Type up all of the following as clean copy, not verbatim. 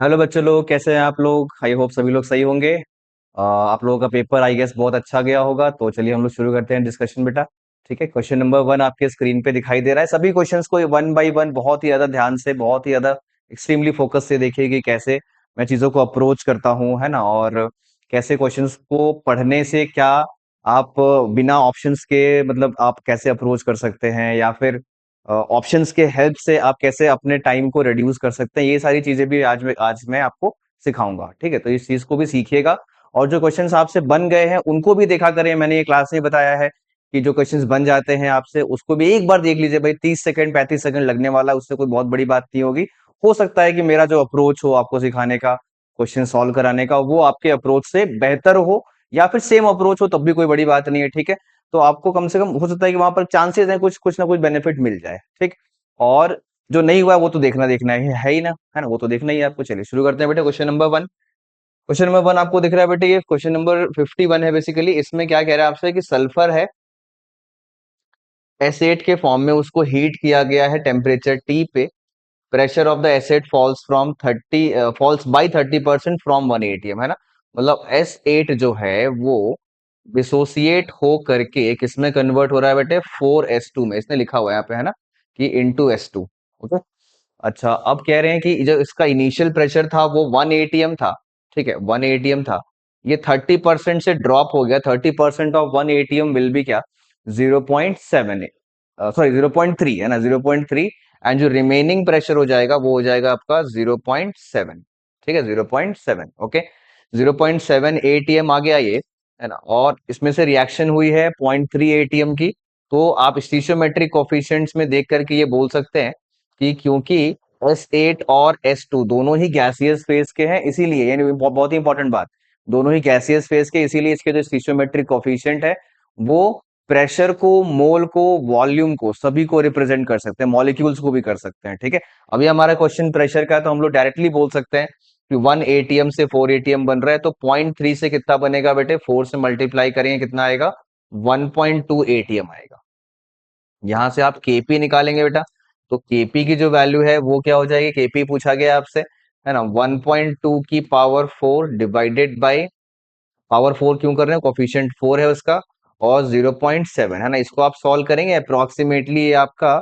Hello बच्चों लोग, कैसे हैं आप लोग? आई होप सभी लोग सही होंगे। आप लोगों का पेपर आई गेस बहुत अच्छा गया होगा। तो चलिए हम लोग शुरू करते हैं डिस्कशन बेटा। ठीक है, क्वेश्चन नंबर वन आपके स्क्रीन पे दिखाई दे रहा है। सभी क्वेश्चंस को वन बाय वन बहुत ही ज्यादा ध्यान से, बहुत ही ज्यादा एक्सट्रीमली फोकस से देखिए कि कैसे मैं चीजों को अप्रोच करता हूँ, है ना। और कैसे क्वेश्चंस को पढ़ने से क्या आप बिना ऑप्शंस के मतलब आप कैसे अप्रोच कर सकते हैं, या फिर ऑप्शंस के हेल्प से आप कैसे अपने टाइम को रिड्यूस कर सकते हैं। ये सारी चीजें भी आज मैं आपको सिखाऊंगा। ठीक है, तो इस चीज को भी सीखिएगा। और जो क्वेश्चंस आपसे बन गए हैं उनको भी देखा करें। मैंने ये क्लास में बताया है कि जो क्वेश्चंस बन जाते हैं आपसे उसको भी एक बार देख लीजिए भाई। 30 सेकंड 35 सेकंड लगने वाला है, उससे कोई बहुत बड़ी बात नहीं होगी। हो सकता है कि मेरा जो अप्रोच हो आपको सिखाने का, क्वेश्चन सॉल्व कराने का, वो आपके अप्रोच से बेहतर हो, या फिर सेम अप्रोच हो तब भी कोई बड़ी बात नहीं है। ठीक है, तो आपको कम से कम हो सकता है कि वहां पर चांसेस है कुछ कुछ ना कुछ बेनिफिट मिल जाए। ठीक। और जो नहीं हुआ है वो तो देखना देखना है ही ना, है ना, वो तो देखना ही है आपको। चलिए शुरू करते हैं बेटे। Question number one. Question number one आपको दिख रहा है बेटे, ये क्वेश्चन नंबर 51 है बेसिकली। इसमें क्या कह रहा है आपसे कि सल्फर है एसिड के फॉर्म में, उसको हीट किया गया है टेम्परेचर टी पे। Pressure of the acid falls from 30 falls by 30% from 1 atm, है ना। मतलब S8 जो है वो डिसोसिएट हो करके किसमें कन्वर्ट हो रहा है बेटे? 4s2 में। इसने लिखा हुआ है यहाँ पे, है ना, कि इंटू S2। ओके। अच्छा, अब कह रहे हैं कि जो इसका इनिशियल प्रेशर था वो 1 atm था। ठीक है, 1 atm था। ये 30% से ड्रॉप हो गया। 30% ऑफ 1 atm विल बी क्या? 0.7, सॉरी 0.3, है ना, 0.3। एंड जो रिमेनिंग प्रेशर हो जाएगा वो हो जाएगा आपका 0.7। ठीक है, 0.7। ओके, 0.7 atm आ गया ये, है ना। और इसमें से रिएक्शन हुई है 0.3 atm की। तो आप स्टीशियोमेट्रिक कोफिशिएंट्स में देख करके ये बोल सकते हैं कि क्योंकि S8 और S2 दोनों ही गैसियस फेज के हैं, इसीलिए, यानी बहुत ही इंपॉर्टेंट बात, दोनों ही गैसियस फेज के, इसीलिए इसके जो स्टीशियोमेट्रिक कोफिशिएंट है वो प्रेशर को, मोल को, वॉल्यूम को, सभी को रिप्रेजेंट कर सकते हैं, मॉलिक्यूल्स को भी कर सकते हैं। ठीक है, अभी हमारा क्वेश्चन प्रेशर का है तो हम लोग डायरेक्टली बोल सकते हैं कि 1 atm से 4 atm बन रहा है, तो 0.3 से कितना बनेगा बेटे? 4 से मल्टीप्लाई करेंगे कितना आएगा? 1.2 atm आएगा। यहां से आप केपी निकालेंगे बेटा, तो केपी की जो वैल्यू है वो क्या हो जाएगी? केपी पूछा गया आपसे, है ना। 1.2 की पावर 4 डिवाइडेड बाई, पावर 4 क्यों कर रहे हैं? कोफिशिएंट 4 है उसका, और 0.7, है ना। इसको आप सॉल्व करेंगे अप्रोक्सीमेटली, ये आपका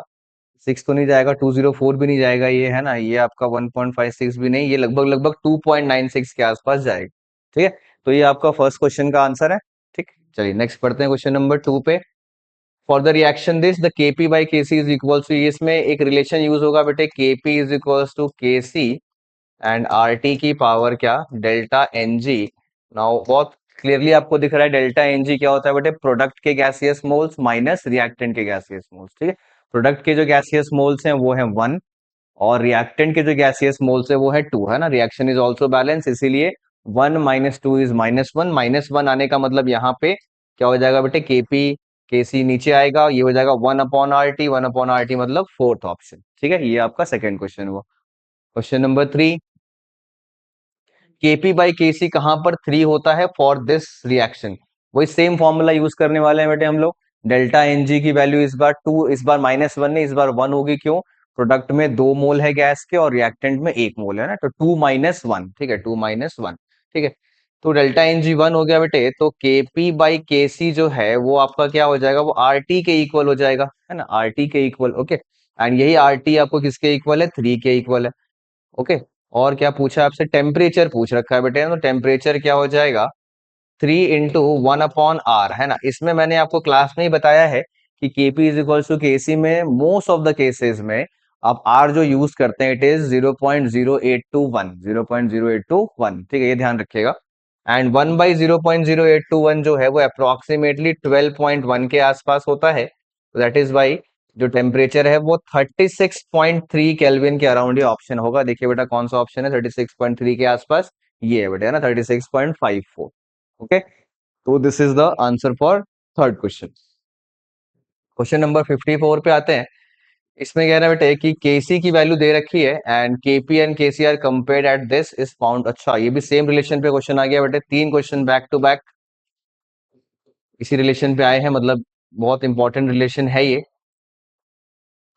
6 तो नहीं जाएगा, 204 भी नहीं जाएगा ये, है ना। ये आपका 1.56 भी नहीं, ये लगभग लगभग 2.96 के आसपास जाएगा। ठीक है, तो ये आपका फर्स्ट क्वेश्चन का आंसर है। ठीक, चलिए नेक्स्ट पढ़ते हैं क्वेश्चन नंबर टू पे। For the reaction this the KP by के सी इज इक्वल टू, इसमें एक रिलेशन यूज होगा बेटे, KP is equal to K C and R T की पावर क्या? Delta n g. नाउ बहुत क्लियरली आपको दिख रहा है डेल्टा एन जी क्या होता है बेटे? प्रोडक्ट के गैसियस मोल्स माइनस रिएक्टेंट के गैसियस मोल्स। ठीक है, प्रोडक्ट के जो गैसियस मोल्स हैं वो है 1, और रिएक्टेंट के जो गैसियस मोल्स है वो है 2, है ना। रिएक्शन इज ऑल्सो बैलेंस, इसीलिए 1 - 2 इज -1। -1 आने का मतलब यहाँ पे क्या हो जाएगा बेटे? केपी के सी नीचे आएगा, ये हो जाएगा 1/RT। 1/RT मतलब फोर्थ ऑप्शन। ठीक है, ये आपका सेकंड क्वेश्चन हुआ। Question number three, KP by के सी कहां पर 3 होता है फॉर दिस रिएक्शन? वही सेम फॉर्मूला यूज करने वाले हैं बेटे हम लोग। डेल्टा एन जी की वैल्यू इस बार 2, इस बार -1 नहीं, इस बार 1 होगी। क्यों? प्रोडक्ट में 2 मोल है गैस के और रिएक्टेंट में 1 मोल है ना, तो 2 - 1। ठीक है, 2 - 1। ठीक है, तो डेल्टा एन जी 1 हो गया बेटे, तो केपी बाई के सी जो है वो आपका क्या हो जाएगा? वो आर टी के इक्वल हो जाएगा, है ना, आर टी के इक्वल। ओके, एंड यही आर टी आपको किसके इक्वल है? 3 के इक्वल है। ओके, और क्या पूछा है आपसे? टेम्परेचर पूछ रखा है बेटे, तो टेम्परेचर क्या हो जाएगा? 3 × 1/R, है ना। इसमें मैंने आपको क्लास में ही बताया है कि KP is equal to K सी में मोस्ट ऑफ द केसेस में आप आर जो यूज करते हैं इट इज 0.0821, 0.0821। ठीक है, ये ध्यान रखिएगा। एंड 1/0.0821 जो है वो अप्रोक्सीमेटली 12.1 के आसपास होता है। दैट इज वाई जो टेम्परेचर है वो 36.3 केल्विन के अराउंड ये ऑप्शन होगा। देखिए बेटा कौन सा ऑप्शन है 36.3 के आसपास? ये है बेटा, है ना, 36.54। ओके, तो this is the answer for third question. Question number 54 पे आते हैं। इसमें कह रहा है बेटे कि केसी की वैल्यू दे रखी है and KP and KC are compared at this is found. अच्छा, ये भी सेम रिलेशन पे क्वेश्चन आ गया बेटे, 3 क्वेश्चन बैक टू बैक इसी रिलेशन पे आए हैं, मतलब बहुत इंपॉर्टेंट रिलेशन है ये।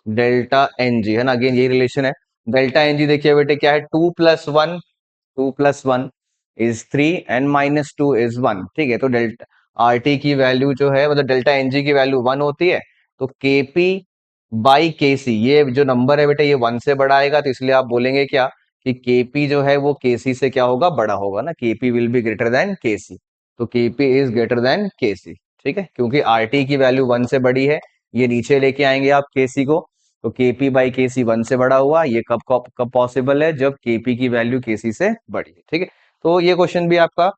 डेल्टा एन जी, है ना, अगेन यही रिलेशन है। डेल्टा एन जी देखिए बेटे क्या है? 2 + 1 2 + 1 इज 3 एन -2 इज 1। ठीक है, तो डेल्टा आर टी की वैल्यू जो है मतलब डेल्टा एन जी की वैल्यू 1 होती है। तो के पी बाई के सी, ये जो नंबर है बेटा ये 1 से बड़ा आएगा, तो इसलिए आप बोलेंगे क्या कि के पी जो है वो के सी से क्या होगा, बड़ा होगा ना। के P will be greater than के सी, तो के पी इज ग्रेटर देन के सी। ठीक है, क्योंकि आर टी की वैल्यू 1 से बड़ी है, ये नीचे लेके आएंगे आप के सी को, तो केपी बाई के सी 1 से बड़ा हुआ। ये कब कब कब पॉसिबल है, जब केपी की वैल्यू केसी से बड़ी है। ठीक है, तो ये क्वेश्चन भी आपका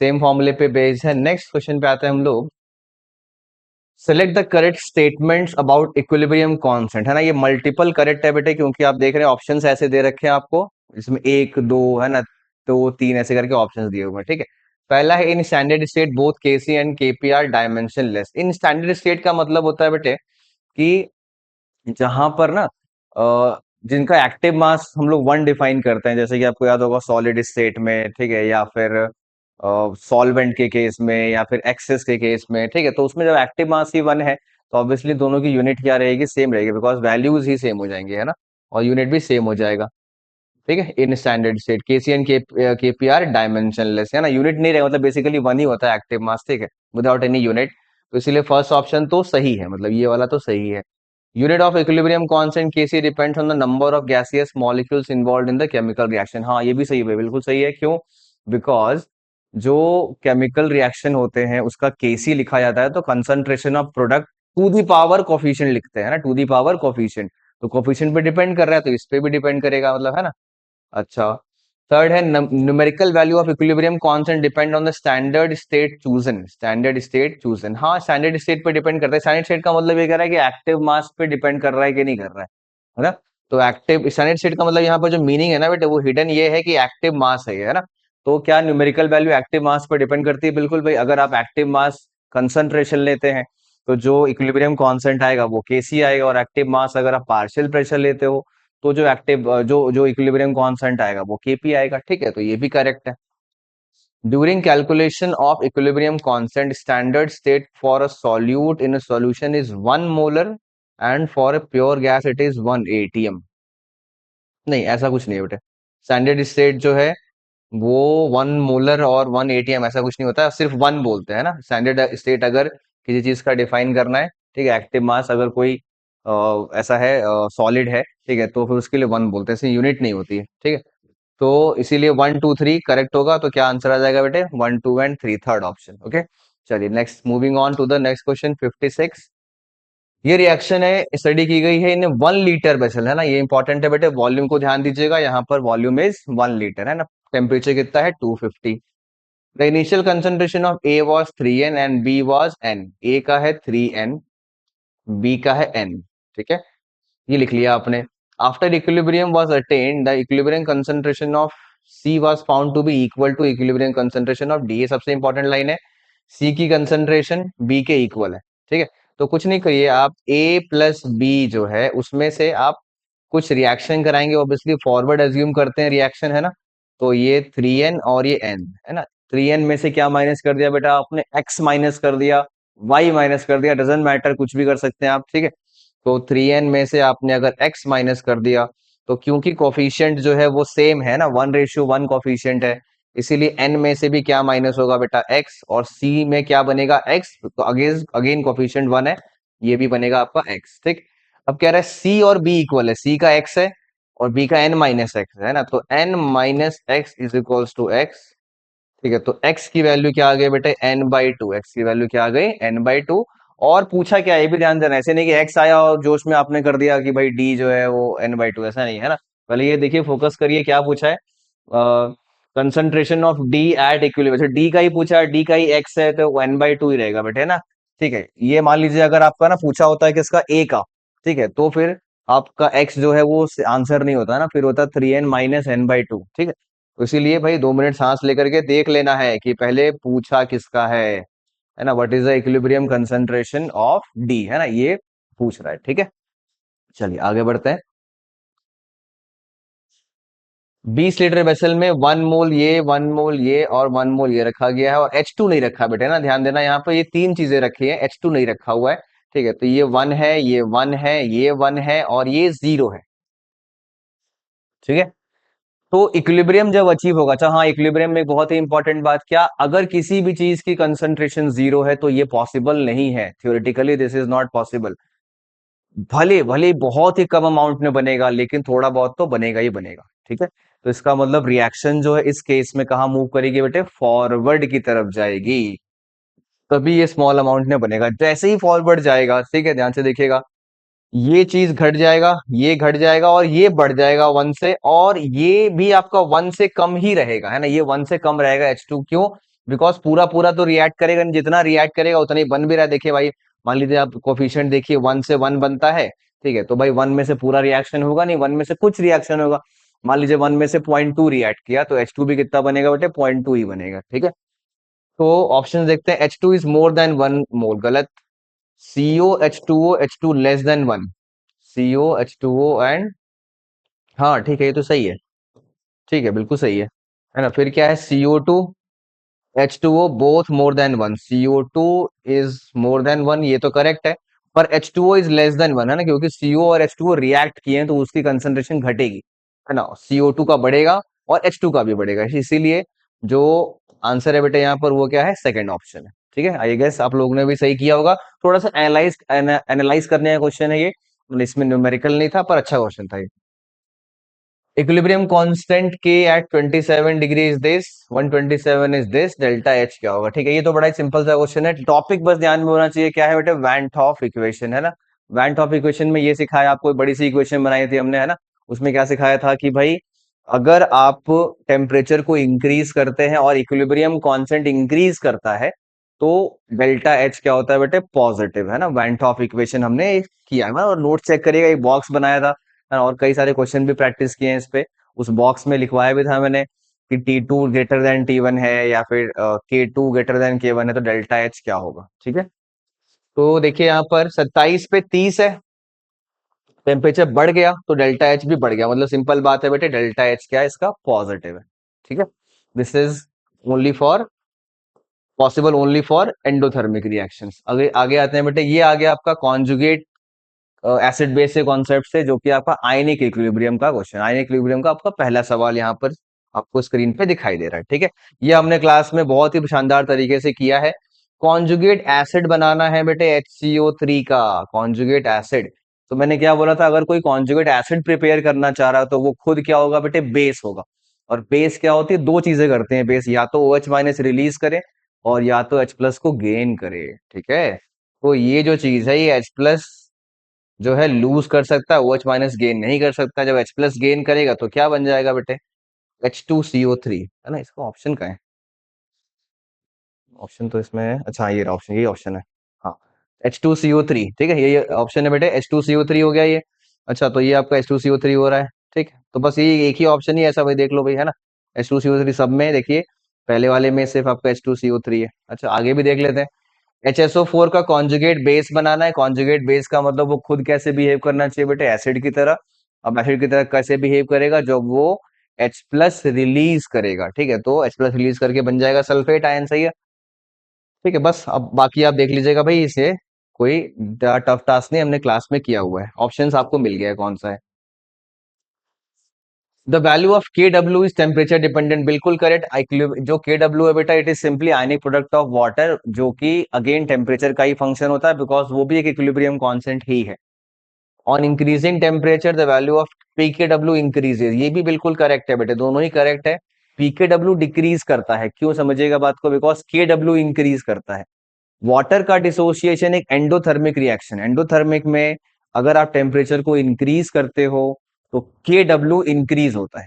सेम फॉर्मूले पे बेस्ड है। नेक्स्ट क्वेश्चन पे आते हैं हम लोग। Select the correct statements about equilibrium constant, है ना। ये मल्टीपल करेक्ट है बेटे, क्योंकि आप देख रहे हैं ऑप्शंस ऐसे दे रखे हैं आपको, इसमें एक दो है ना, दो तीन ऐसे करके ऑप्शंस दिए हुए हैं। ठीक है, पहला है in standard state both KC and KP are dimensionless. In standard state का मतलब होता है बेटे कि जहां पर ना जिनका एक्टिव मास हम लोग 1 डिफाइन करते हैं, जैसे कि आपको याद होगा सॉलिड स्टेट में, ठीक है, या फिर सॉल्वेंट के केस में, या फिर एक्सेस के केस में। ठीक है, तो उसमें जब एक्टिव मास ही 1 है, तो ऑब्वियसली दोनों की यूनिट क्या रहेगी, सेम रहेगी, बिकॉज वैल्यूज ही सेम हो जाएंगे, है ना, और यूनिट भी सेम हो जाएगा। ठीक है, in standard state KC and KP are dimensionless, है ना, यूनिट नहीं रहेगा, मतलब बेसिकली 1 ही होता है एक्टिव मास। ठीक है, विदाउट एनी यूनिट। तो इसीलिए फर्स्ट ऑप्शन तो सही है, मतलब ये वाला तो सही है। Unit of equilibrium constant Kc depends on the number of gaseous molecules involve in the chemical reaction. हाँ, ये भी सही है, बिल्कुल सही है। क्यों? बिकॉज जो केमिकल रिएक्शन होते हैं उसका Kc लिखा जाता है, तो concentration of product to the power coefficient लिखते हैं ना, टू दी पावर कोफिशिएंट। तो कोफिशिएंट पे डिपेंड कर रहा है, तो इस पे भी डिपेंड करेगा, मतलब, है ना। अच्छा, थर्ड है numerical value of equilibrium constant depend on the standard state chosen. Standard state chosen, हाँ, स्टैंडर्ड स्टेट पे डिपेंड करता है। स्टैंडर्ड स्टेट का मतलब ये कह रहा है कि एक्टिव मास पे डिपेंड कर रहा है कि नहीं कर रहा है ना। तो एक्टिव स्टैंडर्ड स्टेट का मतलब यहाँ पर जो मीनिंग है ना बेटे, वो हिडन ये है कि एक्टिव मास है ना। तो क्या न्यूमेरिकल वैल्यू एक्टिव मास पर डिपेंड करती है? बिल्कुल भाई, अगर आप एक्टिव मास कंसंट्रेशन लेते हैं, तो जो इक्विलिब्रियम कांस्टेंट आएगा वो केसी आएगा, और एक्टिव मास अगर आप पार्शियल प्रेशर लेते हो, तो जो एक्टिव जो जो इक्विलिब्रियम कांस्टेंट आएगा वो केपी आएगा। ठीक है, तो ये भी करेक्ट है। During calculation of equilibrium constant standard state for a solute in a solution is 1 molar and for a pure gas it is 1 atm। नहीं, ऐसा कुछ नहीं है बेटे। स्टैंडर्ड स्टेट जो है वो 1 मोलर और 1 atm ऐसा कुछ नहीं होता है, सिर्फ 1 बोलते हैं ना। स्टैंडर्ड स्टेट अगर किसी चीज का डिफाइन करना है, ठीक है, एक्टिव मास अगर कोई ऐसा है, सॉलिड है, ठीक है, तो फिर उसके लिए 1 बोलते हैं, इसमें यूनिट नहीं होती है। ठीक है, तो इसीलिए 1 2 3 करेक्ट होगा। तो क्या आंसर आ जाएगा बेटे? 1 2 एंड 3, थर्ड ऑप्शन। ओके, चलिए next, moving on to the next question 56। ये रिएक्शन है, स्टडी की गई है इन 1 लीटर वेसल, है ना। ये इंपॉर्टेंट है बेटे, वॉल्यूम को ध्यान दीजिएगा, यहाँ पर वॉल्यूम इज 1 लीटर, है ना। टेम्परेचर कितना है? 250। The initial concentration of A was 3n and B was n। A का है 3n, बी का है n। ठीक है, ये लिख लिया आपने। After equilibrium was attained the equilibrium concentration of C was found to be equal to equilibrium concentration of D. ये सबसे इंपॉर्टेंट लाइन है, सी की कंसंट्रेशन बी के इक्वल है। ठीक है, तो कुछ नहीं करिए आप, ए प्लस बी जो है उसमें से आप कुछ रिएक्शन कराएंगे, ऑब्वियसली फॉरवर्ड एज्यूम करते हैं रिएक्शन, है ना। तो ये 3n और ये n, है ना। 3n में से क्या माइनस कर दिया बेटा आपने? x माइनस कर दिया, y माइनस कर दिया, डजेंट मैटर, कुछ भी कर सकते हैं आप। ठीक है, तो 3n में से आपने अगर x माइनस कर दिया, तो क्योंकि कोफिशिएंट जो है वो सेम है ना, 1:1 कोफिशिएंट है, इसीलिए n में से भी क्या माइनस होगा बेटा? x, और c में क्या बनेगा? x, तो अगेन अगेन कोफिशिएंट 1 है, ये भी बनेगा आपका x। ठीक, अब कह रहा है c और b इक्वल है, c का x है और b का n माइनस एक्स है ना, तो n minus x is equals to x। ठीक है, तो x की वैल्यू क्या आ गई बेटे? n/2। x की वैल्यू क्या आ गई? n/2। और पूछा क्या, ये भी ध्यान देना, ऐसे नहीं कि x आया और जोश में आपने कर दिया कि भाई d जो है वो n/2, ऐसा नहीं है ना। पहले ये देखिए, फोकस करिए, क्या पूछा है? Concentration of D at equilibrium. D का ही पूछा है, डी का ही x है, तो 1/2 ही रहेगा बेटे, है ना। ठीक है, ये मान लीजिए अगर आपका ना पूछा होता है किसका? a का, ठीक है, तो फिर आपका x जो है वो आंसर नहीं होता ना, फिर होता 3n माइनस n/2। ठीक है, तो इसीलिए भाई 2 मिनट सांस लेकर के देख लेना है कि पहले पूछा किसका है ना, what is the equilibrium concentration of D, है ना, ये पूछ रहा है। ठीक है, चलिए आगे बढ़ते हैं। 20 लीटर वेसल में 1 मोल ये, 1 मोल ये और 1 मोल ये रखा गया है, और H2 नहीं रखा बेटे ना, ध्यान देना, यहाँ पर ये 3 चीजें रखी है, H2 नहीं रखा हुआ है। ठीक है, तो ये 1 है, ये 1 है, ये 1 है और ये 0 है। ठीक है, तो इक्विलिब्रियम जब अचीव होगा, अच्छा हाँ, इक्विलिब्रियम में एक बहुत ही इंपॉर्टेंट बात, क्या अगर किसी भी चीज की कंसंट्रेशन जीरो है तो ये पॉसिबल नहीं है, theoretically this is not possible. भले भले बहुत ही कम अमाउंट में बनेगा, लेकिन थोड़ा बहुत तो बनेगा ही बनेगा, ठीक है। तो इसका मतलब रिएक्शन जो है इस केस में कहाँ मूव करेगी बेटे, फॉरवर्ड की तरफ जाएगी, तभी ये स्मॉल अमाउंट में बनेगा। जैसे ही फॉरवर्ड जाएगा, ठीक है, ध्यान से देखिएगा, ये चीज घट जाएगा, ये घट जाएगा और ये बढ़ जाएगा वन से, और ये भी आपका वन से कम ही रहेगा, है ना, ये वन से कम रहेगा H2, क्यों? बिकॉज पूरा पूरा तो रिएक्ट करेगा नहीं, जितना रिएक्ट करेगा उतना ही बन भी रहा है। देखिए भाई, मान लीजिए आप कोफिशिएंट देखिए, वन से वन बनता है, ठीक है, तो भाई वन में से पूरा रिएक्शन होगा नहीं, वन में से कुछ रिएक्शन होगा। मान लीजिए वन में से 0.2 रिएक्ट किया, तो H2 भी कितना बनेगा बेटे, 0.2 ही बनेगा, ठीक है। तो ऑप्शन देखते हैं, H2 is more than one mole, गलत। CO H2O less than one, CO H2O and, हाँ ठीक है, ये तो सही है, ठीक है, बिल्कुल सही है ना। फिर क्या है, CO2 H2O both more than one, CO2 is more than one, ये तो करेक्ट है। पर H2O is less than one, है ना, क्योंकि CO और H2O रिएक्ट किए हैं तो उसकी कंसंट्रेशन घटेगी, है ना, CO2 का बढ़ेगा और H2 का भी बढ़ेगा, इसीलिए जो आंसर है बेटे यहाँ पर वो क्या है, सेकंड ऑप्शन है, ठीक है। आई गेस आप लोगों ने भी सही किया होगा। थोड़ा सा एनालाइज एनालाइज करने का क्वेश्चन है ये, मतलब इसमें न्यूमेरिकल नहीं था, पर अच्छा क्वेश्चन था ये। Equilibrium constant K at 27 degree is this, 127 is this, delta H क्या होगा, ठीक है। ये तो बड़ा ही सिंपल सा क्वेश्चन है, टॉपिक बस ध्यान में होना चाहिए, क्या है बेटे, वैन टॉप इक्वेशन, है ना। वैन टॉप इक्वेशन में ये सिखाया आपको, बड़ी सी इक्वेशन बनाई थी हमने, है ना। उसमें क्या सिखाया था कि भाई, अगर आप टेम्परेचर को इंक्रीज करते हैं और इक्विलिब्रियम कांस्टेंट इंक्रीज करता है, तो डेल्टा एच क्या होता है बेटे, पॉजिटिव, है ना। वैन टॉप इक्वेशन हमने किया है, और नोट चेक करिएगा, एक बॉक्स बनाया था, और कई सारे क्वेश्चन भी प्रैक्टिस किए हैं इस पे। उस बॉक्स में लिखवाया भी था मैंने कि T2 ग्रेटर देन T1 है, या फिर K2 ग्रेटर देन K1 है, तो डेल्टा एच क्या होगा, ठीक है। तो देखिए यहाँ पर 27 पे 30 है, टेम्परेचर बढ़ गया तो डेल्टा एच भी बढ़ गया, मतलब सिंपल बात है बेटे, डेल्टा एच क्या है, इसका पॉजिटिव है, ठीक है। This is only for possible only for endothermic reactions. आगे आगे आते हैं बेटे, ये आ गया आपका कॉन्जुगेट एसिड बेस के कॉन्सेप्ट से, जो कि आपका आयनिक इक्विलिब्रियम का क्वेश्चन, आयनिक इक्विलिब्रियम का आपका पहला सवाल यहाँ पर आपको स्क्रीन पे दिखाई दे रहा है, ठीक है। ये हमने क्लास में बहुत ही शानदार तरीके से किया है। कॉन्जुगेट एसिड बनाना है बेटे HCO3 का, कॉन्जुगेट एसिड। तो मैंने क्या बोला था, अगर कोई कॉन्जुगेट एसिड प्रिपेयर करना चाह रहा है तो वो खुद क्या होगा बेटे, बेस होगा। और बेस क्या होती है, दो चीजें करते हैं बेस, या तो OH माइनस रिलीज करे और या तो H प्लस को गेन करे, ठीक है। तो ये जो चीज है, ये H प्लस जो है लूज कर सकता है, OH माइनस गेन नहीं कर सकता। जब H प्लस गेन करेगा तो क्या बन जाएगा बेटे, H2CO3, है ना। इसका ऑप्शन क्या है, ऑप्शन तो इसमें है, अच्छा हाँ, ये ऑप्शन, ये ऑप्शन है, हाँ, H2CO3, ठीक है, ये ऑप्शन है बेटे, H2CO3 हो गया ये। अच्छा, तो ये आपका H2CO3 हो रहा है, ठीक है, तो बस ये एक ही ऑप्शन ही ऐसा, भाई देख लो भाई, है ना। H2CO3 सब में देखिए, पहले वाले में सिर्फ आपका H2CO3 है। अच्छा, आगे भी देख लेते हैं। HSO4 का कॉन्जुगेट बेस बनाना है, कॉन्जुगेट बेस का मतलब वो खुद कैसे बिहेव करना चाहिए बेटे, एसिड की तरह। अब एसिड की तरह कैसे बिहेव करेगा, जब वो H प्लस रिलीज करेगा, ठीक है, तो H प्लस रिलीज करके बन जाएगा सल्फेट आयन, सही है, ठीक है। बस अब बाकी आप देख लीजिएगा भाई, इसे कोई टफ टास्क नहीं, हमने क्लास में किया हुआ है। ऑप्शंस आपको मिल गया है, कौन सा है। द वैल्यू ऑफ के डब्ल्यू इज टेम्परेचर डिपेंडेंट, बिल्कुल करेक्ट। जो के डब्ल्यू है बेटा, it is simply ionic product of water, जो कि अगेन टेम्परेचर का ही फंक्शन होता है, बिकॉज वो भी एक इक्विलिब्रियम कांस्टेंट ही है। On increasing temperature the value of पीकेडब्ल्यू इंक्रीजेज, ये भी बिल्कुल करेक्ट है बेटे, दोनों ही करेक्ट है। पीकेडब्ल्यू डिक्रीज करता है, क्यों, समझिएगा बात को, बिकॉज के डब्ल्यू इंक्रीज करता है। वाटर का डिसोसिएशन एक एंडोथर्मिक रिएक्शन, एंडोथर्मिक में अगर आप टेम्परेचर को इंक्रीज करते हो तो के डब्ल्यू इंक्रीज होता है,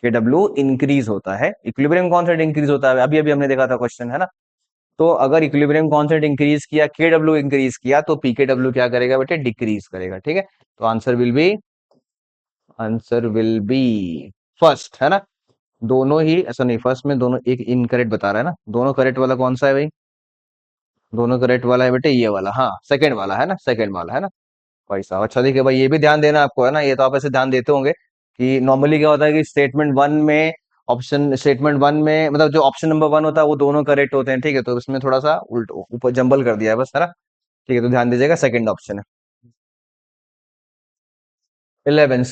के डब्ल्यू इंक्रीज होता है, इक्विलिब्रियम कांस्टेंट इंक्रीज होता है, अभी अभी हमने देखा था क्वेश्चन, है ना। तो अगर इक्विलिब्रियम कांस्टेंट इंक्रीज किया, के डब्ल्यू इंक्रीज किया, तो पीके डब्ल्यू क्या करेगा बेटे, डिक्रीज करेगा, ठीक है। तो आंसर विल बी फर्स्ट, है ना। दोनों ही ऐसा नहीं, फर्स्ट में दोनों एक इनकरेक्ट बता रहा है ना, दोनों करेक्ट वाला कौन सा है भाई, दोनों करेक्ट वाला है बेटे ये वाला, हाँ सेकंड वाला, है ना, सेकंड वाला, है ना। भाई साहब, अच्छा देखिए भाई, ये भी ध्यान देना आपको, है ना, ये तो आप ऐसे ध्यान देते होंगे कि नॉर्मली क्या होता है कि स्टेटमेंट वन में मतलब जो ऑप्शन नंबर वन होता है वो दोनों करेक्ट होते हैं, ठीक है, तो इसमें थोड़ा सा उल्ट ऊपर जंबल कर दिया है बस, है ना। ठीक है, तो ध्यान दीजिएगा, सेकंड ऑप्शन है। 11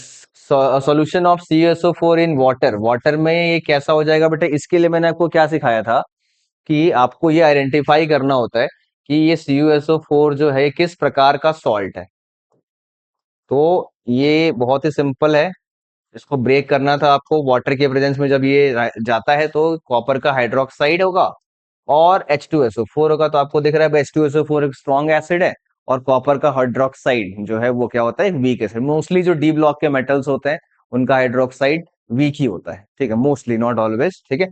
solution of CuSO4 in water, water में ये कैसा हो जाएगा बेटा, इसके लिए मैंने आपको क्या सिखाया था कि आपको ये आइडेंटिफाई करना होता है कि ये CuSO4 जो है किस प्रकार का सॉल्ट है। तो ये बहुत ही सिंपल है, इसको ब्रेक करना था आपको। वाटर के प्रेजेंस में जब ये जाता है तो कॉपर का हाइड्रोक्साइड होगा और H2SO4 होगा। तो आपको दिख रहा है H2SO4 एक स्ट्रॉन्ग एसिड है और कॉपर का हाइड्रोक्साइड जो है वो क्या होता है, वीक एसिड। मोस्टली जो डी ब्लॉक के मेटल्स होते हैं उनका हाइड्रोक्साइड वीक ही होता है, ठीक है, मोस्टली, नॉट ऑलवेज, ठीक है।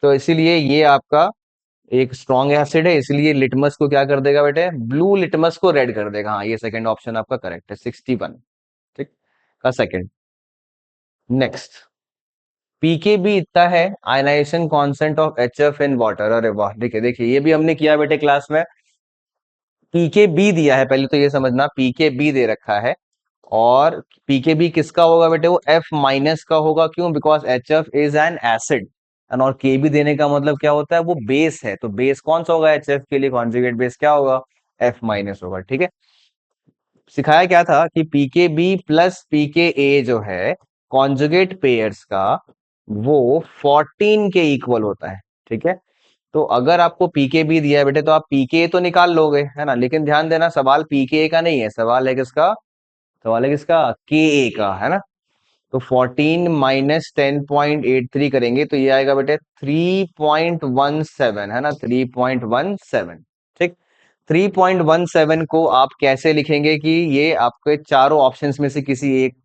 तो इसीलिए ये आपका एक स्ट्रॉन्ग एसिड है, इसलिए लिटमस को क्या कर देगा बेटे, ब्लू लिटमस को रेड कर देगा। हाँ, ये सेकंड ऑप्शन आपका करेक्ट है, 61, ठीक का सेकंड। नेक्स्ट, पीकेबी इतना है ionisation constant of HF in water. अरे वाह, देखिए देखिए, ये भी हमने किया बेटे क्लास में। पीकेबी दिया है, पहले तो ये समझना, पीकेबी दे रखा है और पीकेबी किसका होगा बेटे, वो F माइनस का होगा। क्यों? Because HF is an acid and, और केबी देने का मतलब क्या होता है, वो बेस है। तो बेस कौन सा होगा HF के लिए, कॉन्जुगेट बेस क्या होगा, F माइनस होगा, ठीक है। सिखाया क्या था कि पीकेबी प्लस पीकेए जो है कॉन्जुगेट पेयर्स का, वो 14 के इक्वल होता है, ठीक है। तो अगर आपको पीकेबी दिया है बेटे तो आप पीके तो निकाल लोगे, है ना, लेकिन ध्यान देना सवाल पीके का नहीं है, सवाल है किसका, सवाल है किसका, के ए का, है ना। तो 14 माइनस 10.83 करेंगे तो ये आएगा बेटे 3.17, है ना, 3.17, ठीक। 3.17 को आप कैसे लिखेंगे कि ये आपके चारों ऑप्शंस में से किसी एक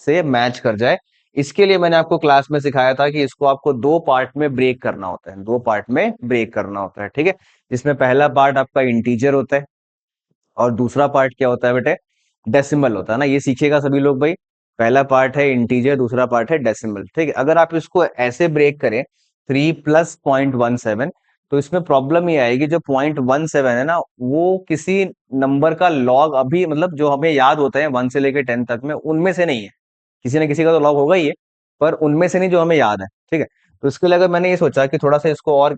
से मैच कर जाए। इसके लिए मैंने आपको क्लास में सिखाया था कि इसको आपको दो पार्ट में ब्रेक करना होता है, दो पार्ट में ब्रेक करना होता है, ठीक है। जिसमें पहला पार्ट आपका इंटीजर होता है और दूसरा पार्ट क्या होता है बेटे, डेसिमल होता है ना। ये सीखिएगा सभी लोग भाई, पहला पार्ट है इंटीजर, दूसरा पार्ट है डेसिमल, ठीक है। अगर आप इसको ऐसे ब्रेक करें 3 + 0.17, तो इसमें प्रॉब्लम ये आएगी, जो 0.17 है ना, वो किसी नंबर का लॉग, अभी मतलब जो हमें याद होते हैं 1 से लेकर 10 तक में, उनमें से नहीं है। किसी ना किसी का तो लॉग होगा ही है, पर उनमें से नहीं जो हमें याद है, ठीक है। तो इसके लिए अगर मैंने ये सोचा कि थोड़ा सा इसको और